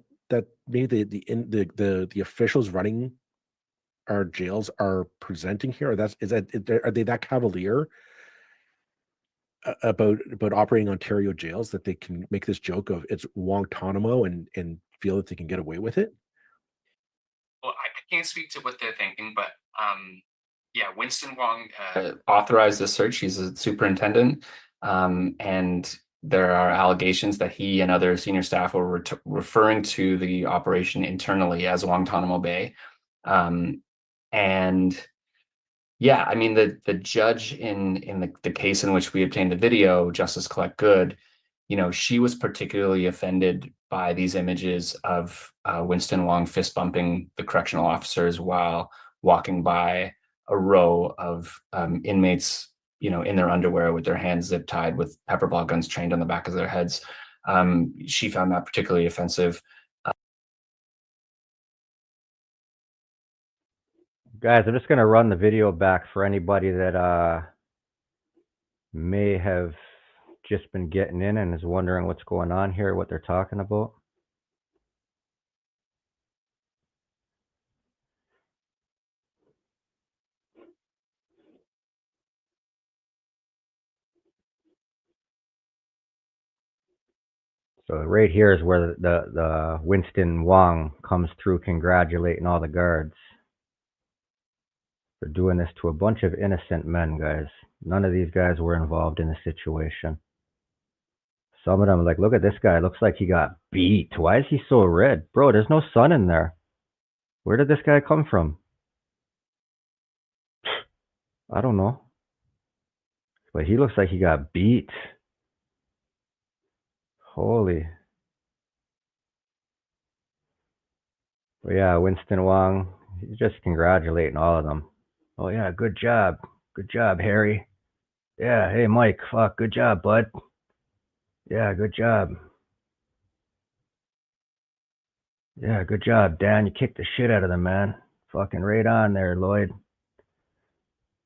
maybe the officials running our jails are presenting here? Or are they that cavalier about operating Ontario jails that they can make this joke of it's Guantanamo and feel that they can get away with it? Well, I can't speak to what they're thinking, but yeah, Winston Wong authorized the search. He's a superintendent, and there are allegations that he and other senior staff were referring to the operation internally as Wong-tanamo Bay. And yeah, I mean, the judge in the case in which we obtained the video, Justice Collect Good, she was particularly offended by these images of Winston Wong fist bumping the correctional officers while walking by a row of inmates, in their underwear with their hands zip tied with pepper ball guns trained on the back of their heads. She found that particularly offensive. Guys, I'm just going to run the video back for anybody that may have just been getting in and is wondering what's going on here, what they're talking about. So right here is where the Winston Wong comes through congratulating all the guards for doing this to a bunch of innocent men, guys. None of these guys were involved in the situation. Some of them, like, look at this guy. Looks like he got beat. Why is he so red? Bro, there's no sun in there. Where did this guy come from? I don't know. But he looks like he got beat. Holy. But yeah, Winston Wong, he's just congratulating all of them. Oh yeah, good job. Good job, Harry. Yeah, hey Mike, fuck, good job, bud. Yeah, good job. Yeah, good job, Dan. You kicked the shit out of them, man. Fucking right on there, Lloyd.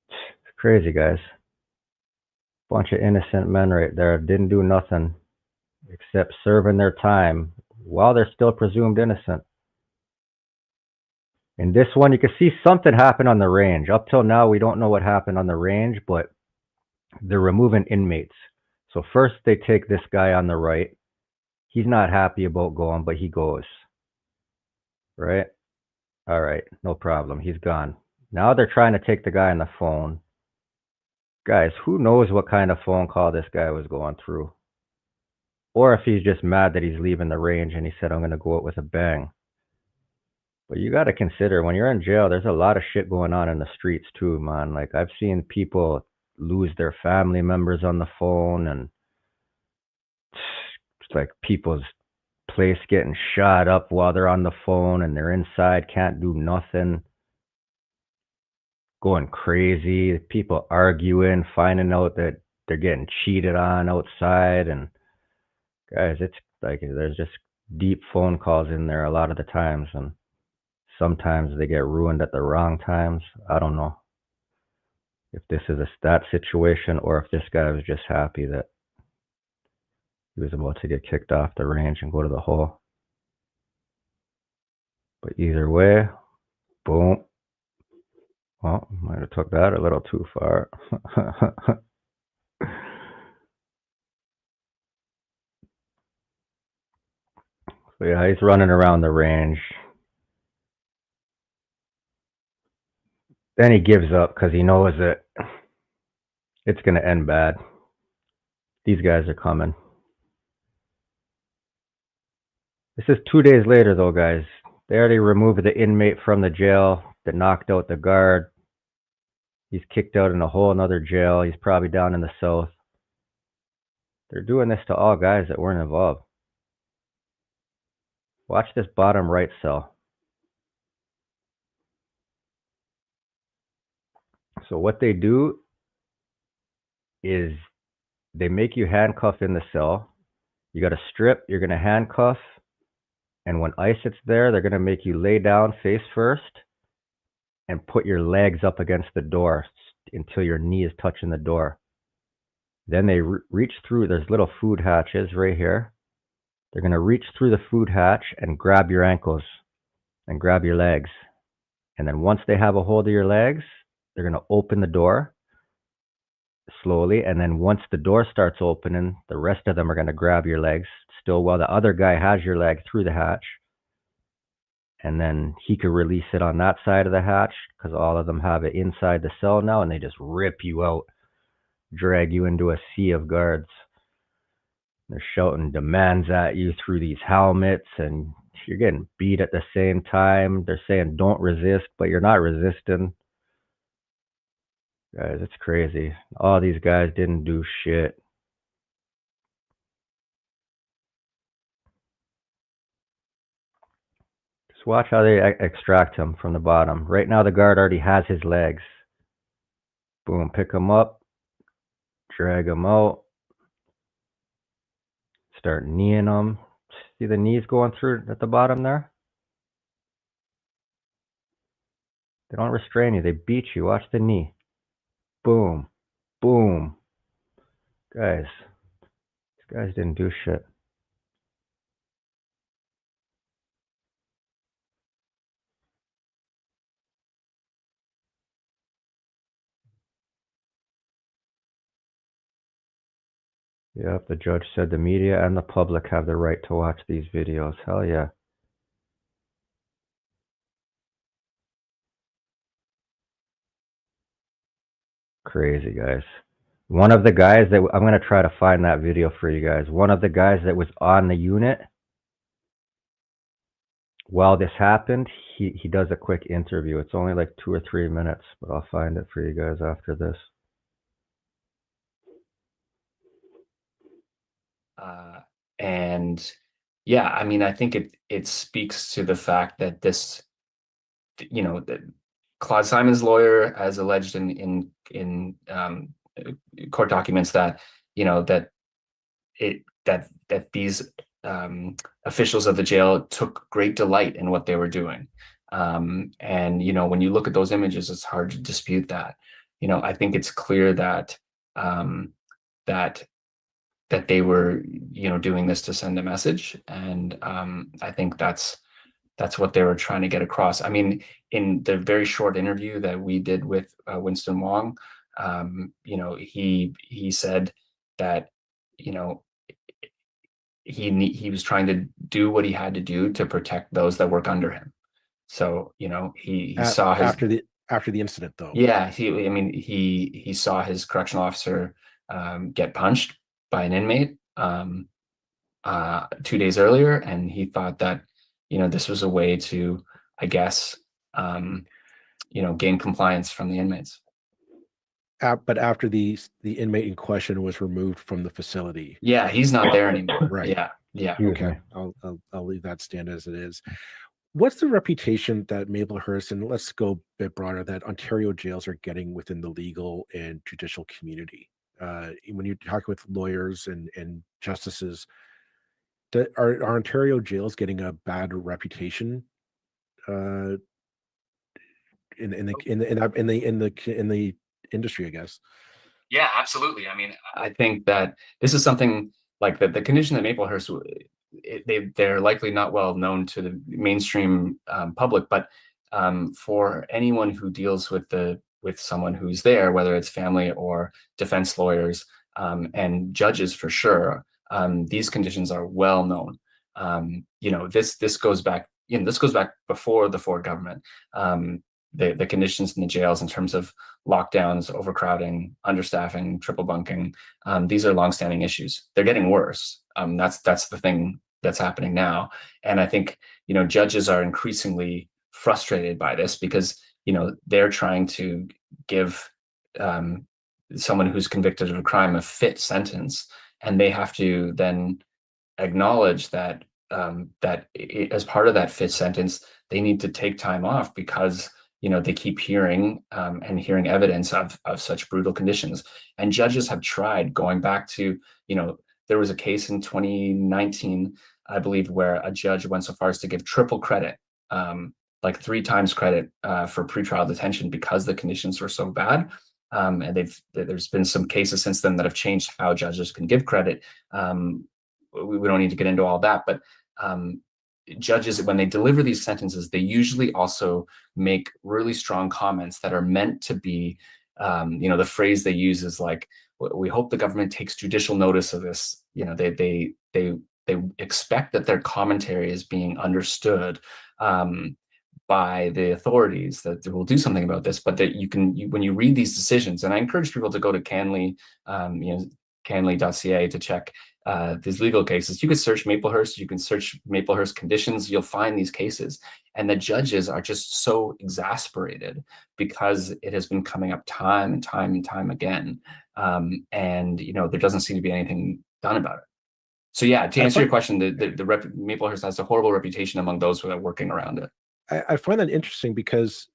It's crazy, guys. Bunch of innocent men right there. Didn't do nothing except serving their time while they're still presumed innocent. In this one, you can see something happen on the range. Up till now, we don't know what happened on the range, but they're removing inmates. So first they take this guy on the right. He's not happy about going, but he goes. Right? All right, no problem. He's gone. Now they're trying to take the guy on the phone. Guys, who knows what kind of phone call this guy was going through? Or if he's just mad that he's leaving the range and he said, I'm going to go out with a bang. But you got to consider, when you're in jail, there's a lot of shit going on in the streets too, man. Like, I've seen people lose their family members on the phone, and it's like people's place getting shot up while they're on the phone and they're inside, can't do nothing, going crazy, people arguing, finding out that they're getting cheated on outside. And guys, it's like there's just deep phone calls in there a lot of the times, and sometimes they get ruined at the wrong times. I don't know if this is that situation or if this guy was just happy that he was about to get kicked off the range and go to the hole. But either way, boom. Well, might have took that a little too far. So yeah, he's running around the range. Then he gives up because he knows that it's going to end bad. These guys are coming. This is 2 days later, though, guys. They already removed the inmate from the jail that knocked out the guard. He's kicked out in a whole another jail. He's probably down in the south. They're doing this to all guys that weren't involved. Watch this bottom right cell. So what they do is they make you handcuff in the cell. You got to strip, you're going to handcuff, and when ICE sits there, they're going to make you lay down face first and put your legs up against the door until your knee is touching the door. Then they reach through, there's little food hatches right here. They're going to reach through the food hatch and grab your ankles and grab your legs. And then once they have a hold of your legs, they're going to open the door slowly. And then once the door starts opening, the rest of them are going to grab your legs still while the other guy has your leg through the hatch. And then he could release it on that side of the hatch because all of them have it inside the cell now, and they just rip you out, drag you into a sea of guards. They're shouting demands at you through these helmets, and you're getting beat at the same time. They're saying don't resist, but you're not resisting. Guys, it's crazy. All these guys didn't do shit. Just watch how they extract him from the bottom. Right now, the guard already has his legs. Boom, pick him up, drag him out, start kneeing him. See the knees going through at the bottom there? They don't restrain you, they beat you. Watch the knee. Boom, boom. Guys, these guys didn't do shit. Yep, the judge said the media and the public have the right to watch these videos. Hell yeah. Crazy, guys. One of the guys that, I'm going to try to find that video for you guys. One of the guys that was on the unit while this happened, he does a quick interview. It's only like 2 or 3 minutes, but I'll find it for you guys after this. And yeah, I mean, I think it speaks to the fact that this, you know, that Claude Simon's lawyer has alleged in court documents that, you know, that these officials of the jail took great delight in what they were doing. And, you know, when you look at those images, it's hard to dispute that. You know, I think it's clear that that they were, you know, doing this to send a message. And I think that's what they were trying to get across. I mean, in the very short interview that we did with Winston Wong, you know, he said that, you know, he was trying to do what he had to do to protect those that work under him. So, you know, he saw his after the incident, though. Yeah, he saw his correctional officer get punched by an inmate 2 days earlier, and he thought that, you know, this was a way to, I guess, you know, gain compliance from the inmates. But after the inmate in question was removed from the facility. Yeah, he's not there anymore. Right. Yeah. Okay. I'll leave that stand as it is. What's the reputation that Maplehurst, and let's go a bit broader, that Ontario jails are getting within the legal and judicial community? When you talk with lawyers and justices, are Ontario jails getting a bad reputation in the industry, I guess? Yeah, absolutely. I mean, I think that this is something like the condition that Maplehurst, they're likely not well known to the mainstream public, but for anyone who deals with someone who's there, whether it's family or defense lawyers and judges for sure, these conditions are well known. You know, this goes back, you know, this goes back before the Ford government. The conditions in the jails in terms of lockdowns, overcrowding, understaffing, triple bunking, these are longstanding issues. They're getting worse. That's the thing that's happening now. And I think, you know, judges are increasingly frustrated by this because, you know, they're trying to give someone who's convicted of a crime a fit sentence, and they have to then acknowledge that as part of that fit sentence, they need to take time off because, you know, they keep hearing and hearing evidence of such brutal conditions. And judges have tried, going back to, you know, there was a case in 2019, I believe, where a judge went so far as to give triple credit, like 3 times credit for pretrial detention because the conditions were so bad. And there's been some cases since then that have changed how judges can give credit. We don't need to get into all that, but judges, when they deliver these sentences, they usually also make really strong comments that are meant to be, you know, the phrase they use is like, we hope the government takes judicial notice of this. You know, they expect that their commentary is being understood by the authorities, that they will do something about this, but that when you read these decisions, and I encourage people to go to Canley, you know, canley.ca to check these legal cases. You could search Maplehurst, you can search Maplehurst conditions, you'll find these cases. And the judges are just so exasperated because it has been coming up time and time and time again. And, you know, there doesn't seem to be anything done about it. So yeah, to answer your question, Maplehurst has a horrible reputation among those who are working around it. I find that interesting because,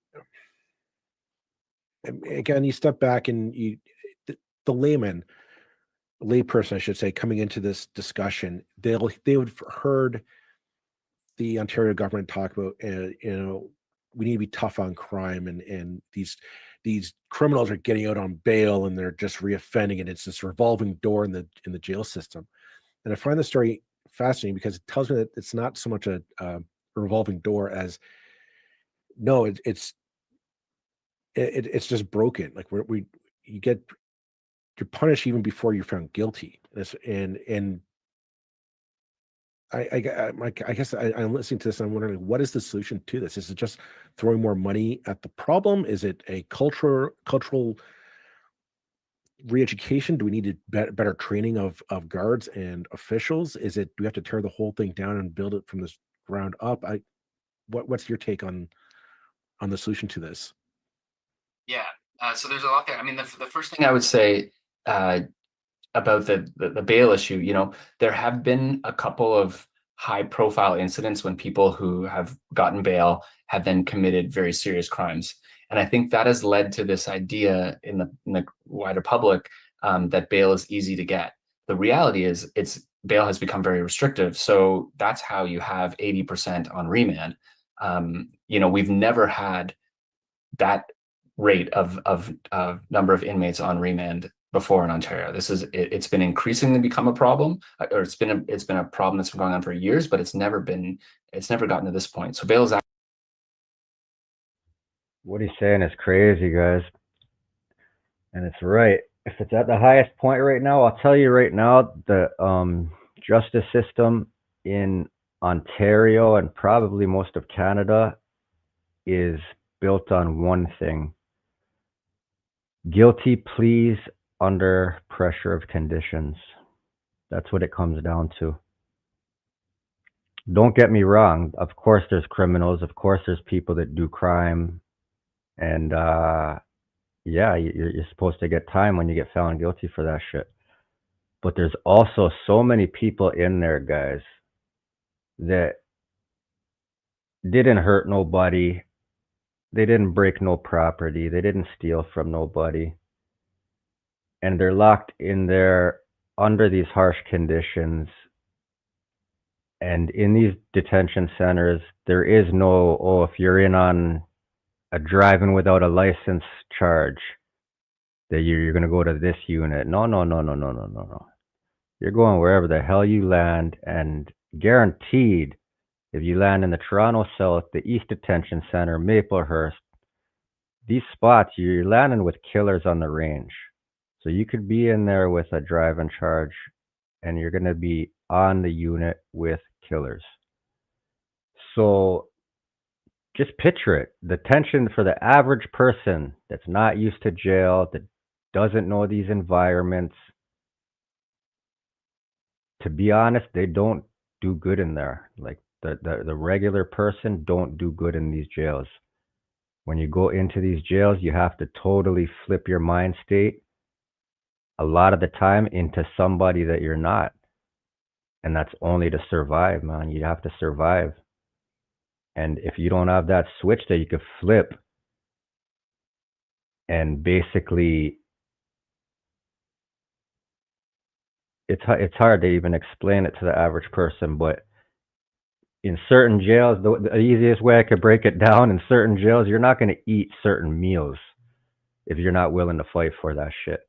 again, you step back and the layperson, I should say, coming into this discussion, they would have heard the Ontario government talk about, you know, we need to be tough on crime, and these criminals are getting out on bail and they're just reoffending, and it's this revolving door in the jail system. And I find the story fascinating because it tells me that it's not so much a revolving door as no, it's just broken. Like you're punished even before you're found guilty. And I guess I'm listening to this and I'm wondering, what is the solution to this? Is it just throwing more money at the problem? Is it a cultural re-education? Do we need better training of guards and officials? Do we have to tear the whole thing down and build it from the ground up? What's your take on the solution to this? Yeah, so there's a lot there. I mean, the first thing I would say about the bail issue, you know, there have been a couple of high-profile incidents when people who have gotten bail have then committed very serious crimes, and I think that has led to this idea in the wider public that bail is easy to get. The reality is, bail has become very restrictive, so that's how you have 80% on remand. You know, we've never had that rate of number of inmates on remand before in Ontario. It's been increasingly become a problem, or it's been a problem that's been going on for years, but it's never gotten to this point. So bail is actually... What he's saying is crazy, guys, and it's right. If it's at the highest point right now, I'll tell you right now, the justice system in Ontario and probably most of Canada is built on one thing: guilty pleas under pressure of conditions. That's what it comes down to. Don't get me wrong. Of course there's criminals. Of course there's people that do crime. And yeah, you're supposed to get time when you get found guilty for that shit. But there's also so many people in there, guys, that didn't hurt nobody. They didn't break no property. They didn't steal from nobody. And they're locked in there under these harsh conditions. And in these detention centers, there is no, oh, if you're in on a driving without a license charge, that you're going to go to this unit. No. You're going wherever the hell you land, and guaranteed, if you land in the Toronto South, the East Detention Center, Maplehurst, these spots, you're landing with killers on the range. So you could be in there with a driving charge, and you're going to be on the unit with killers. So just picture it. The tension for the average person that's not used to jail, that doesn't know these environments, to be honest, they don't do good in there. Like the regular person don't do good in these jails. When you go into these jails, you have to totally flip your mind state a lot of the time into somebody that you're not. And that's only to survive, man. You have to survive. And if you don't have that switch that you could flip and basically, it's hard to even explain it to the average person, but in certain jails, the easiest way I could break it down, in certain jails, you're not going to eat certain meals if you're not willing to fight for that shit.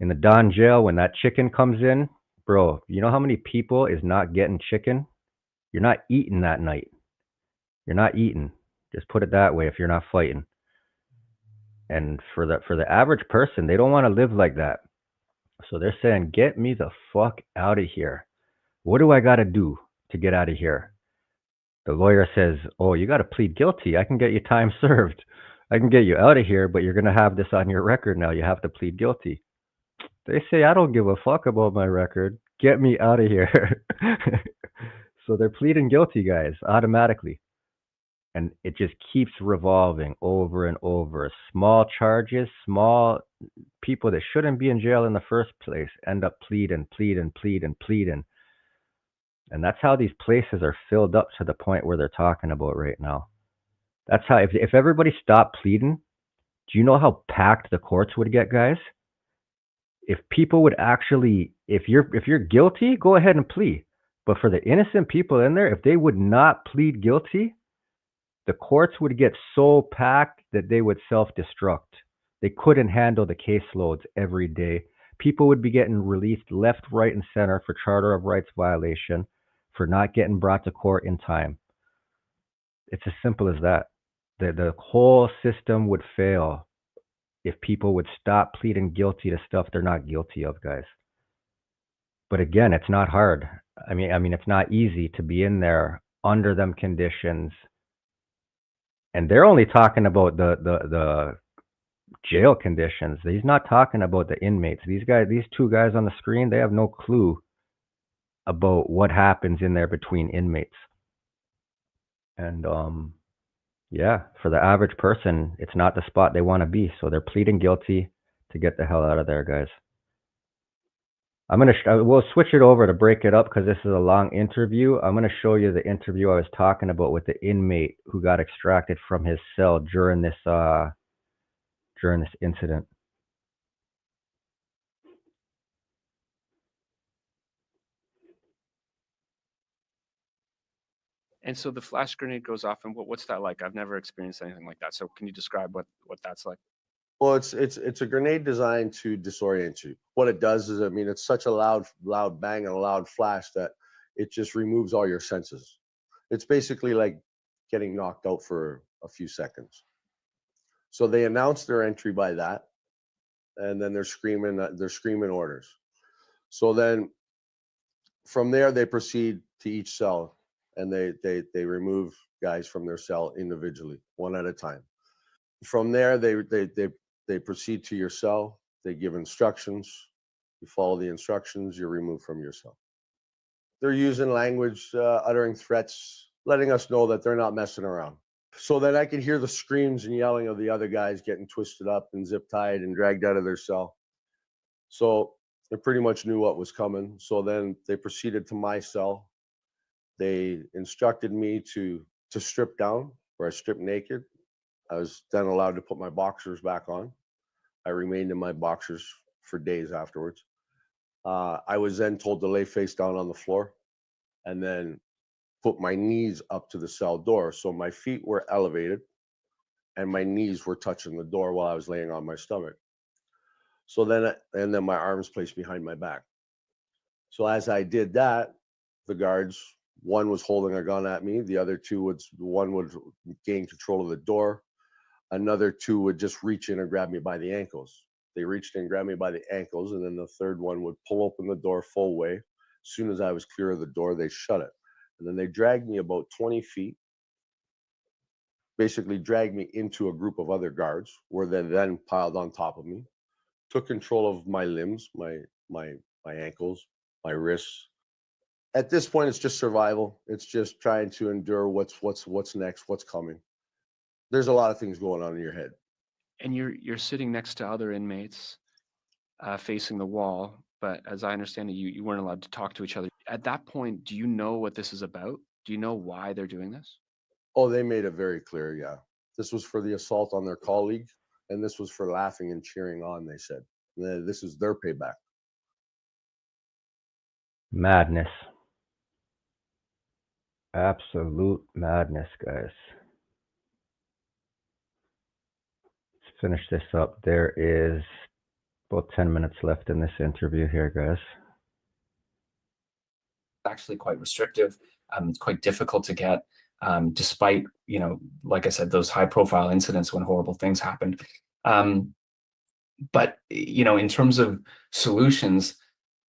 In the Don jail, when that chicken comes in, bro, you know how many people is not getting chicken? You're not eating that night. You're not eating. Just put it that way if you're not fighting. And for the average person, they don't want to live like that. So they're saying, get me the fuck out of here. What do I got to do to get out of here? The lawyer says, oh, you got to plead guilty. I can get you time served. I can get you out of here, but you're going to have this on your record now. You have to plead guilty. They say, I don't give a fuck about my record. Get me out of here. So they're pleading guilty, guys, automatically. And it just keeps revolving over and over. Small charges, small people that shouldn't be in jail in the first place end up pleading. And that's how these places are filled up to the point where they're talking about right now. That's how, if everybody stopped pleading, do you know how packed the courts would get, guys? If people would actually, if you're guilty, go ahead and plead. But for the innocent people in there, if they would not plead guilty, the courts would get so packed that they would self-destruct. They couldn't handle the caseloads every day. People would be getting released left, right, and center for Charter of Rights violation, for not getting brought to court in time. It's as simple as that. The whole system would fail if people would stop pleading guilty to stuff they're not guilty of, guys. But again, it's not hard. I mean, it's not easy to be in there under them conditions. And they're only talking about the jail conditions. He's not talking about the inmates. These two guys on the screen, they have no clue about what happens in there between inmates. And yeah, for the average person, it's not the spot they want to be. So they're pleading guilty to get the hell out of there, guys. We'll switch it over to break it up because this is a long interview. I'm going to show you the interview I was talking about with the inmate who got extracted from his cell during this incident. And so the flash grenade goes off, and what's that like? I've never experienced anything like that. So can you describe what that's like? Well, it's a grenade designed to disorient you. What it does is, I mean, it's such a loud bang and a loud flash that it just removes all your senses. It's basically like getting knocked out for a few seconds. So they announce their entry by that, and then they're screaming orders. So then from there they proceed to each cell, and they remove guys from their cell individually, one at a time. From there they proceed to your cell. They give instructions. You follow the instructions, you're removed from your cell. They're using language, uttering threats, letting us know that they're not messing around. So then I could hear the screams and yelling of the other guys getting twisted up and zip tied and dragged out of their cell. So they pretty much knew what was coming. So then they proceeded to my cell. They instructed me to strip down, where I stripped naked. I was then allowed to put my boxers back on. I remained in my boxers for days afterwards. I was then told to lay face down on the floor and then put my knees up to the cell door. So my feet were elevated and my knees were touching the door while I was laying on my stomach. So then my arms placed behind my back. So as I did that, the guards, one was holding a gun at me. The other two one would gain control of the door. Another two would just reach in and grab me by the ankles. They reached in and grabbed me by the ankles, and then the third one would pull open the door full way. As soon as I was clear of the door, they shut it. And then they dragged me about 20 feet, basically dragged me into a group of other guards where they then piled on top of me, took control of my limbs, my ankles, my wrists. At this point, it's just survival. It's just trying to endure what's next, what's coming. There's a lot of things going on in your head. And you're sitting next to other inmates, facing the wall. But as I understand it, you weren't allowed to talk to each other. At that point, do you know what this is about? Do you know why they're doing this? Oh, they made it very clear. Yeah, this was for the assault on their colleague, and this was for laughing and cheering on. They said this is their payback. Madness. Absolute madness, guys. Let's finish this up. There is about 10 minutes left in this interview here, guys. Actually quite restrictive. It's quite difficult to get, despite, you know, like I said, those high profile incidents when horrible things happened. But, you know, in terms of solutions,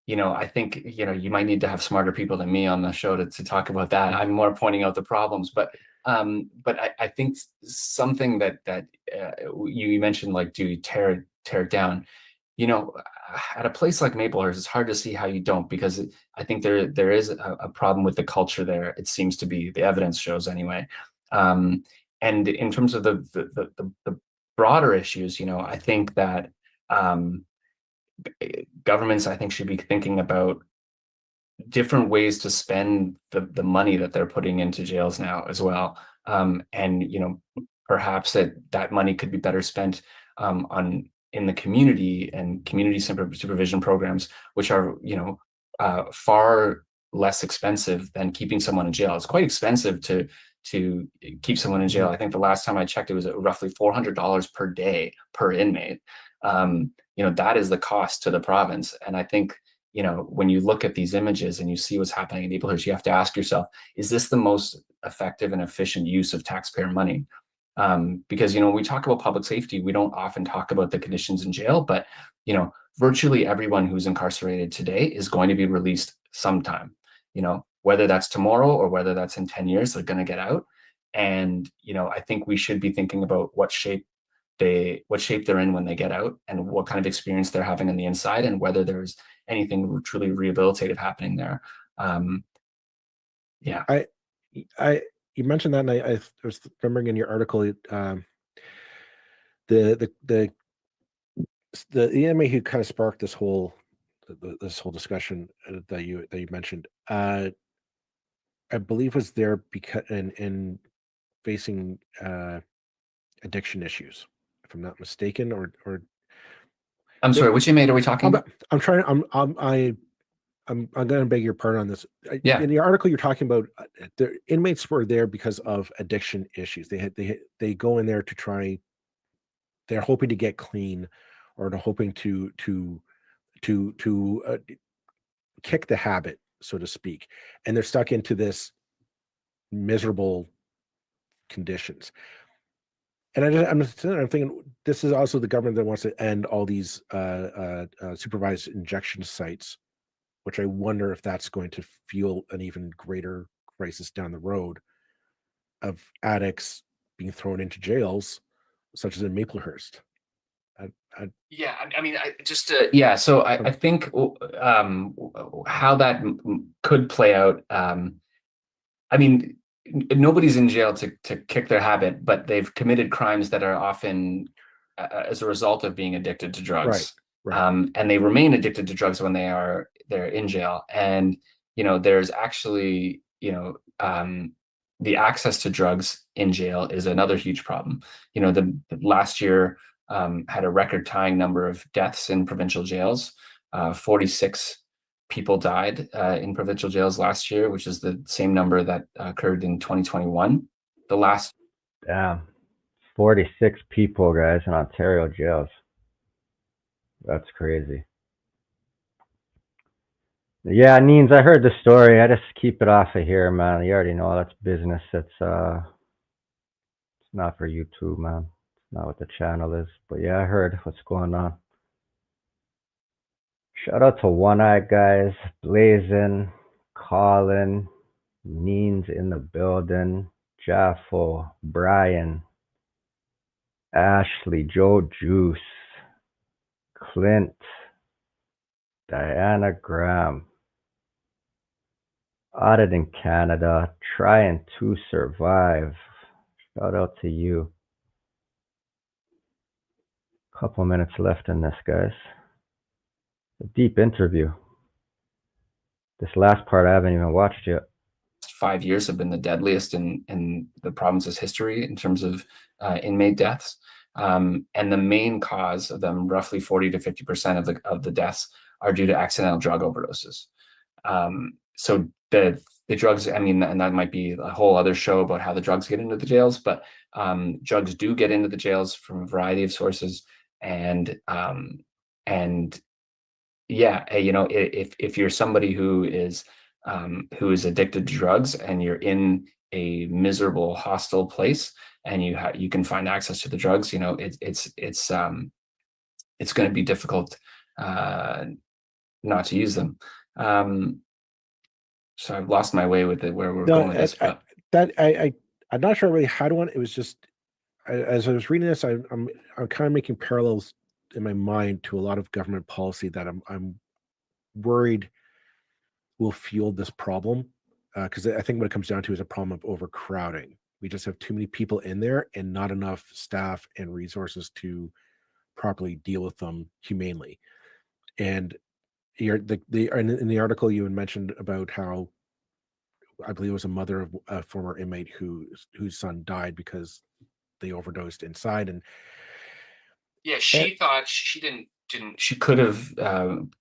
you know, I think, you know, you might need to have smarter people than me on the show to talk about that. I'm more pointing out the problems, but I think something that you mentioned, like, do you tear it down? You know, at a place like Maplehurst, it's hard to see how you don't, because I think there is a problem with the culture there. It seems to be, the evidence shows anyway. And in terms of the broader issues, you know, I think that governments, I think, should be thinking about different ways to spend the money that they're putting into jails now as well. And, you know, perhaps that money could be better spent in the community and community supervision programs, which are, you know, far less expensive than keeping someone in jail. It's quite expensive to keep someone in jail. I think the last time I checked, it was roughly $400 per day per inmate. You know, that is the cost to the province. And I think, you know, when you look at these images and you see what's happening in Maplehurst, you have to ask yourself, is this the most effective and efficient use of taxpayer money? Because, you know, when we talk about public safety, we don't often talk about the conditions in jail, but, you know, virtually everyone who's incarcerated today is going to be released sometime, you know, whether that's tomorrow or whether that's in 10 years, they're going to get out. And, you know, I think we should be thinking about what shape they're in when they get out, and what kind of experience they're having on the inside, and whether there's anything truly rehabilitative happening there. Yeah. You mentioned that, and I was remembering in your article, the inmate who kind of sparked this whole discussion that you mentioned, I believe was there because in facing addiction issues, if I'm not mistaken, or I'm sorry, which inmate are we talking about? I'm going to beg your pardon on this. Yeah. In the article, you're talking about the inmates were there because of addiction issues. They go in there to try. They're hoping to get clean, or they're hoping to kick the habit, so to speak, and they're stuck into this miserable conditions. And I'm thinking, this is also the government that wants to end all these supervised injection sites, which I wonder if that's going to fuel an even greater crisis down the road of addicts being thrown into jails, such as in Maplehurst. Yeah, I mean, so I think how that could play out. I mean, nobody's in jail to kick their habit, but they've committed crimes that are often as a result of being addicted to drugs. Right. And they remain addicted to drugs when they're in jail. And, you know, there's actually, you know, the access to drugs in jail is another huge problem. You know, the last year had a record-tying number of deaths in provincial jails. 46 people died in provincial jails last year, which is the same number that occurred in 2021. Damn, 46 people, guys, in Ontario jails. That's crazy. Yeah, Neens, I heard the story. I just keep it off of here, man. You already know that's business. It's not for YouTube, man. It's not what the channel is. But yeah, I heard what's going on. Shout out to One Eye, guys, Blazing, Colin, Neen's in the building. Jaffo, Brian, Ashley, Joe Juice, Clint, Diana Graham, Audit in Canada, trying to survive. Shout out to you. Couple minutes left in this, guys. A deep interview. This last part I haven't even watched yet. 5 years have been the deadliest in the province's history in terms of inmate deaths. And the main cause of them, roughly 40 to 50% of the deaths, are due to accidental drug overdoses. So the drugs, I mean, and that might be a whole other show about how the drugs get into the jails, but drugs do get into the jails from a variety of sources. And yeah, you know, if you're somebody who is addicted to drugs and you're in a miserable, hostile place, and you can find access to the drugs, you know, it's going to be difficult not to use them. So I've lost my way with it, where we're going with this. But I'm not sure really how to want it. It was just as I was reading this, I'm kind of making parallels in my mind to a lot of government policy that I'm worried will fuel this problem, because I think what it comes down to is a problem of overcrowding. We just have too many people in there and not enough staff and resources to properly deal with them humanely. And in the article you had mentioned about how I believe it was a mother of a former inmate whose son died because they overdosed inside. And yeah, she thought she didn't she could have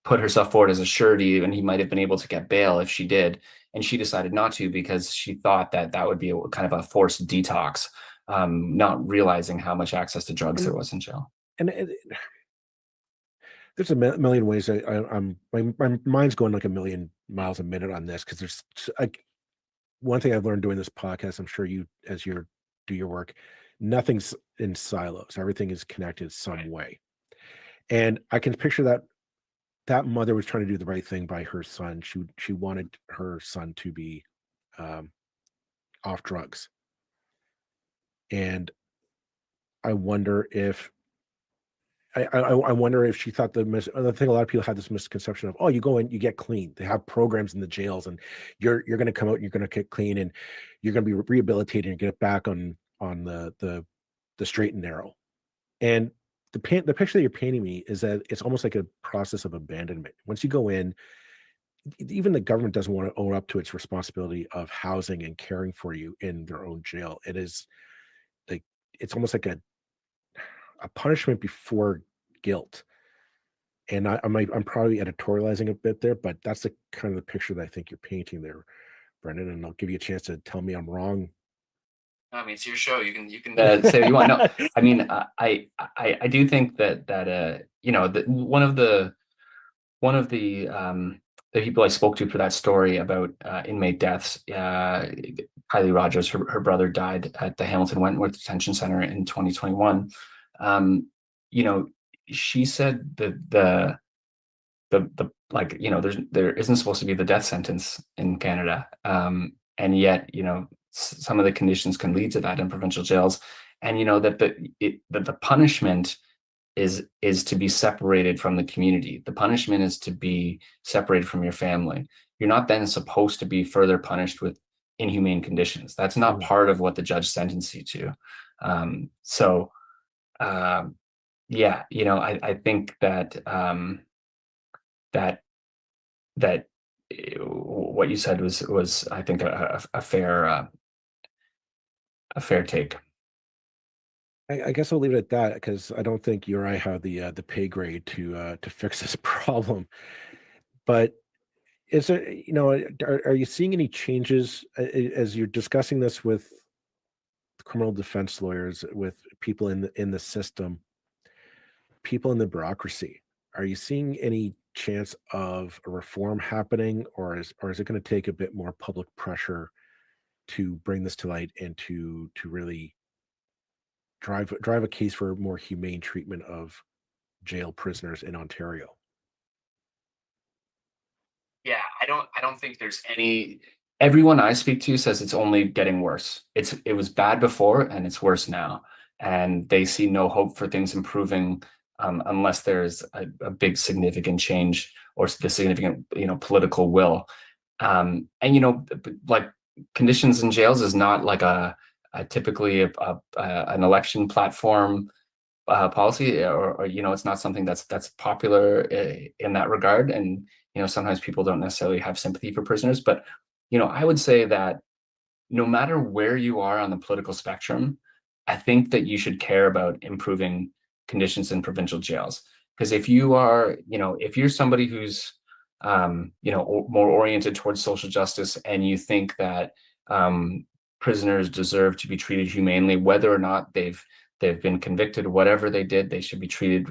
put herself forward as a surety, and he might have been able to get bail if she did, and she decided not to because she thought that would be a kind of a forced detox, not realizing how much access to drugs there was in jail. And there's a million ways I'm my mind's going like a million miles a minute on this, because there's like one thing I've learned doing this podcast, I'm sure you, as you do your work, nothing's in silos. Everything is connected some way. And I can picture that mother was trying to do the right thing by her son. She wanted her son to be off drugs. And I wonder if I wonder if she thought the thing, a lot of people had this misconception of, oh, you go in, you get clean. They have programs in the jails, and you're going to come out and you're going to get clean, and you're going to be rehabilitated and get back on the straight and narrow. And the picture that you're painting me is that it's almost like a process of abandonment. Once you go in, even the government doesn't want to own up to its responsibility of housing and caring for you in their own jail. It is like, it's almost like a punishment before guilt. And I'm probably editorializing a bit there, but that's the kind of the picture that I think you're painting there, Brendan. And I'll give you a chance to tell me I'm wrong. I mean, it's your show. You can say what you want. No, I mean, I do think that you know, one of the people I spoke to for that story about inmate deaths, Kylie Rogers, her brother died at the Hamilton Wentworth Detention Center in 2021. You know, she said that the like, you know, there isn't supposed to be the death sentence in Canada, and yet, you know, some of the conditions can lead to that in provincial jails, and you know that the punishment is to be separated from the community. The punishment is to be separated from your family. You're not then supposed to be further punished with inhumane conditions. That's not part of what the judge sentenced you to. Yeah, you know, I think that that what you said was I think a fair take. I guess I'll leave it at that, because I don't think you or I have the pay grade to fix this problem. But is there, you know, are you seeing any changes as you're discussing this with criminal defense lawyers, with people in the system, people in the bureaucracy? Are you seeing any chance of a reform happening, or is it going to take a bit more public pressure to bring this to light and to really drive a case for more humane treatment of jail prisoners in Ontario? Yeah, I don't think there's everyone I speak to says it's only getting worse. It was bad before and it's worse now, and they see no hope for things improving unless there's a big significant change or the significant political will. And like conditions in jails is not like a typically an election platform policy, or it's not something that's popular in that regard. And sometimes people don't necessarily have sympathy for prisoners, but I would say that no matter where you are on the political spectrum, I think that you should care about improving conditions in provincial jails. Because if you are, if you're somebody who's more oriented towards social justice, and you think that prisoners deserve to be treated humanely, whether or not they've been convicted, whatever they did, they should be treated,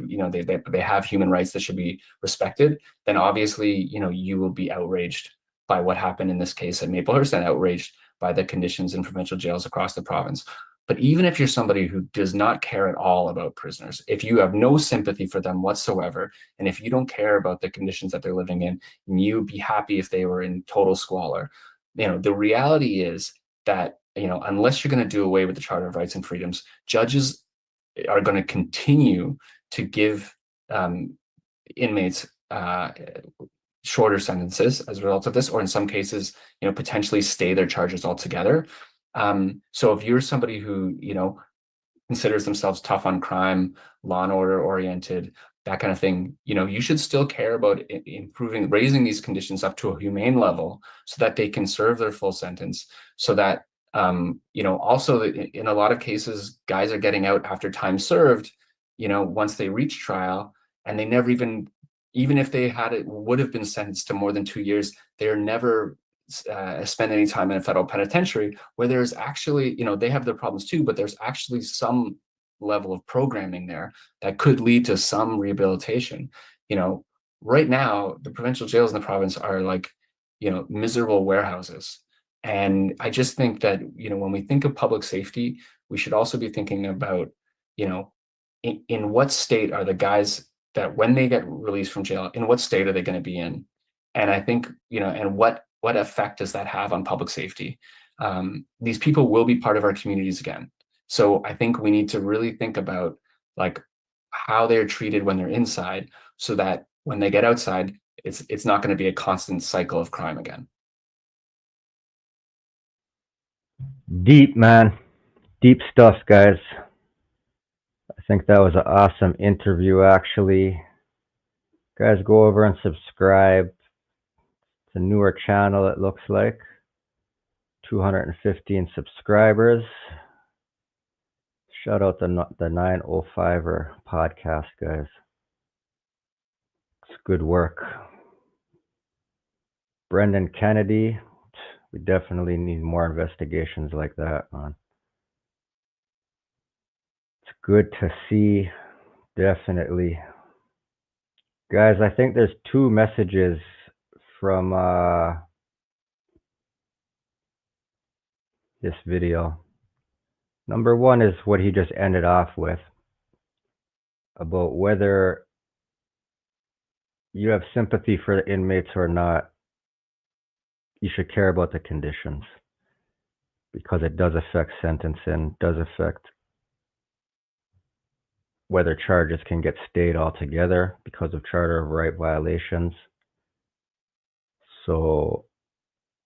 they have human rights that should be respected, then obviously, you will be outraged by what happened in this case at Maplehurst, and outraged by the conditions in provincial jails across the province. But even if you're somebody who does not care at all about prisoners, if you have no sympathy for them whatsoever, and if you don't care about the conditions that they're living in, and you'd be happy if they were in total squalor, the reality is that, unless you're going to do away with the Charter of Rights and Freedoms, judges are going to continue to give inmates shorter sentences as a result of this, or in some cases, potentially stay their charges altogether. So if you're somebody who, considers themselves tough on crime, law and order oriented, that kind of thing, you should still care about raising these conditions up to a humane level so that they can serve their full sentence, so that, also in a lot of cases, guys are getting out after time served, once they reach trial, and they never even if they would have been sentenced to more than 2 years, they're never spend any time in a federal penitentiary, where there's actually, they have their problems too, but there's actually some level of programming there that could lead to some rehabilitation. Right now, the provincial jails in the province are like, miserable warehouses. And I just think that, when we think of public safety, we should also be thinking about, in what state are the guys that, when they get released from jail, in what state are they going to be in? And I think, and what effect does that have on public safety? These people will be part of our communities again. So I think we need to really think about like how they're treated when they're inside, so that when they get outside, it's not going to be a constant cycle of crime again. Deep, man. Deep stuff, guys. I think that was an awesome interview, actually. Guys, go over and subscribe. It's a newer channel, it looks like. 215 subscribers. Shout out the 905er podcast, guys. It's good work. Brendan Kennedy. We definitely need more investigations like that, man. It's good to see. Definitely. Guys, I think there's 2 messages from this video. Number 1 is what he just ended off with, about whether you have sympathy for the inmates or not. You should care about the conditions, because it does affect sentencing, does affect whether charges can get stayed altogether because of Charter of Right violations. So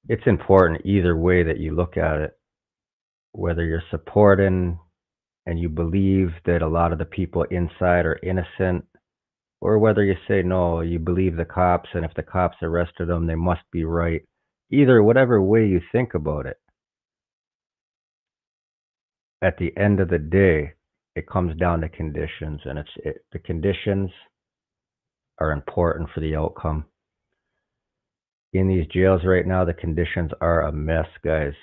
it's important either way that you look at it, whether you're supporting and you believe that a lot of the people inside are innocent, or whether you say, no, you believe the cops, and if the cops arrested them, they must be right. Either whatever way you think about it, at the end of the day, it comes down to conditions, and the conditions are important for the outcome. In these jails right now, the conditions are a mess, guys.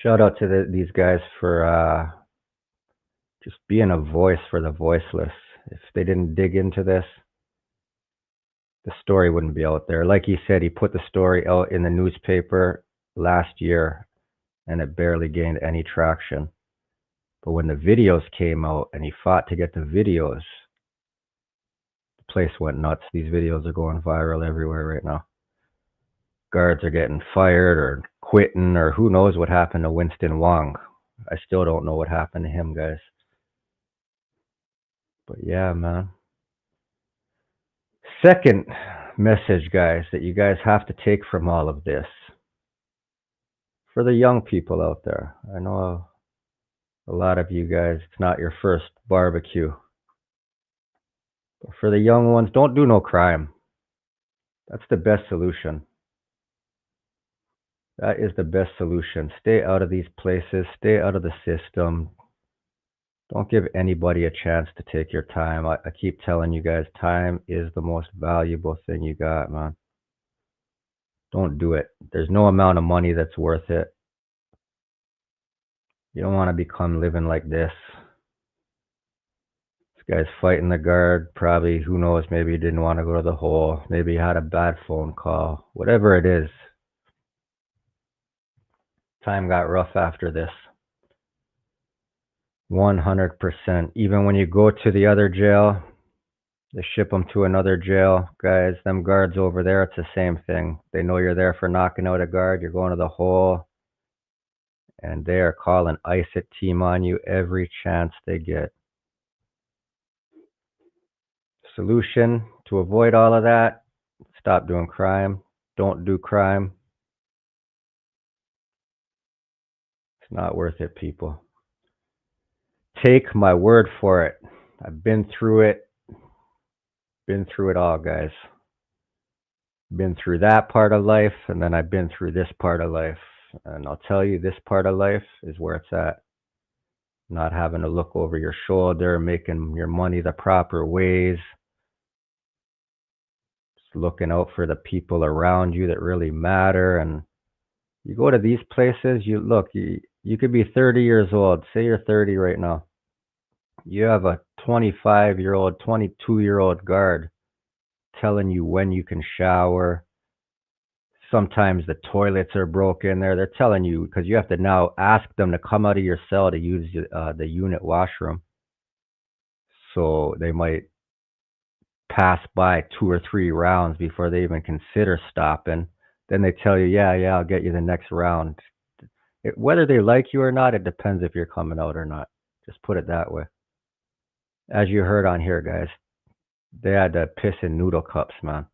Shout out to these guys for just being a voice for the voiceless. If they didn't dig into this, the story wouldn't be out there. Like he said, he put the story out in the newspaper last year, and it barely gained any traction. But when the videos came out and he fought to get the videos, the place went nuts. These videos are going viral everywhere right now. guards are getting fired or quitting, or who knows what happened to Winston Wong. I still don't know what happened to him, guys. But yeah, man. Second message, guys, that you guys have to take from all of this. For the young people out there, I know a lot of you guys, it's not your first barbecue. But for the young ones, don't do no crime. That's the best solution. That is the best solution. Stay out of these places. Stay out of the system. Don't give anybody a chance to take your time. I keep telling you guys, time is the most valuable thing you got, man. Don't do it. There's no amount of money that's worth it. You don't want to become living like this. This guy's fighting the guard. Probably, who knows, maybe he didn't want to go to the hole. Maybe he had a bad phone call. Whatever it is. Time got rough after this. 100%. Even when you go to the other jail, they ship them to another jail. Guys, them guards over there, it's the same thing. They know you're there for knocking out a guard. You're going to the hole. And they are calling ISIT team on you every chance they get. Solution to avoid all of that, stop doing crime. Don't do crime. It's not worth it, people. Take my word for it. I've been through it. Been through it all, guys. Been through that part of life, and then I've been through this part of life. And I'll tell you, this part of life is where it's at. Not having to look over your shoulder, making your money the proper ways. Just looking out for the people around you that really matter. And you go to these places, you could be 30 years old. Say you're 30 right now. You have a 25-year-old, 22-year-old guard telling you when you can shower. Sometimes the toilets are broken there. They're telling you, because you have to now ask them to come out of your cell to use the unit washroom. So they might pass by 2 or 3 rounds before they even consider stopping. Then they tell you, yeah, I'll get you the next round. Whether they like you or not, it depends if you're coming out or not. Just put it that way. As you heard on here, guys, they had to piss in noodle cups, man.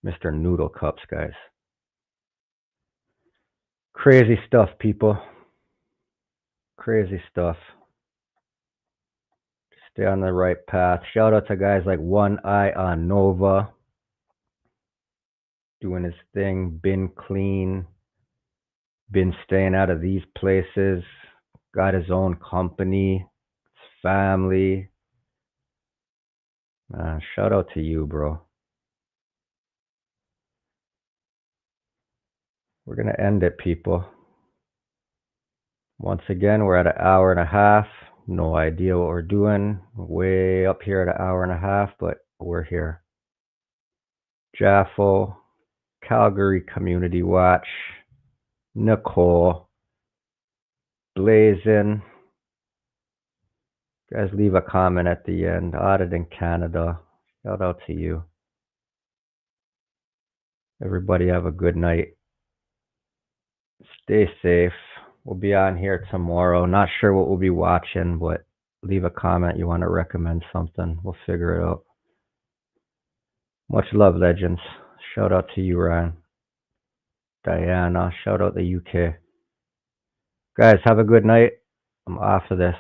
Mr. Noodle Cups, guys. Crazy stuff, people. Crazy stuff. Stay on the right path. Shout out to guys like One Eye on Nova. Doing his thing. Been clean. Been staying out of these places. Got his own company. His family. Shout out to you, bro. We're going to end it, people. Once again, we're at an hour and a half. No idea what we're doing. Way up here at an hour and a half, but we're here. Jaffo, Calgary Community Watch, Nicole, Blazin. Guys, leave a comment at the end. Audit in Canada. Shout out to you. Everybody have a good night. Stay safe. We'll be on here tomorrow. Not sure what we'll be watching, but leave a comment. You want to recommend something. We'll figure it out. Much love, legends. Shout out to you, Ryan. Diana. Shout out the UK. Guys, have a good night. I'm off of this.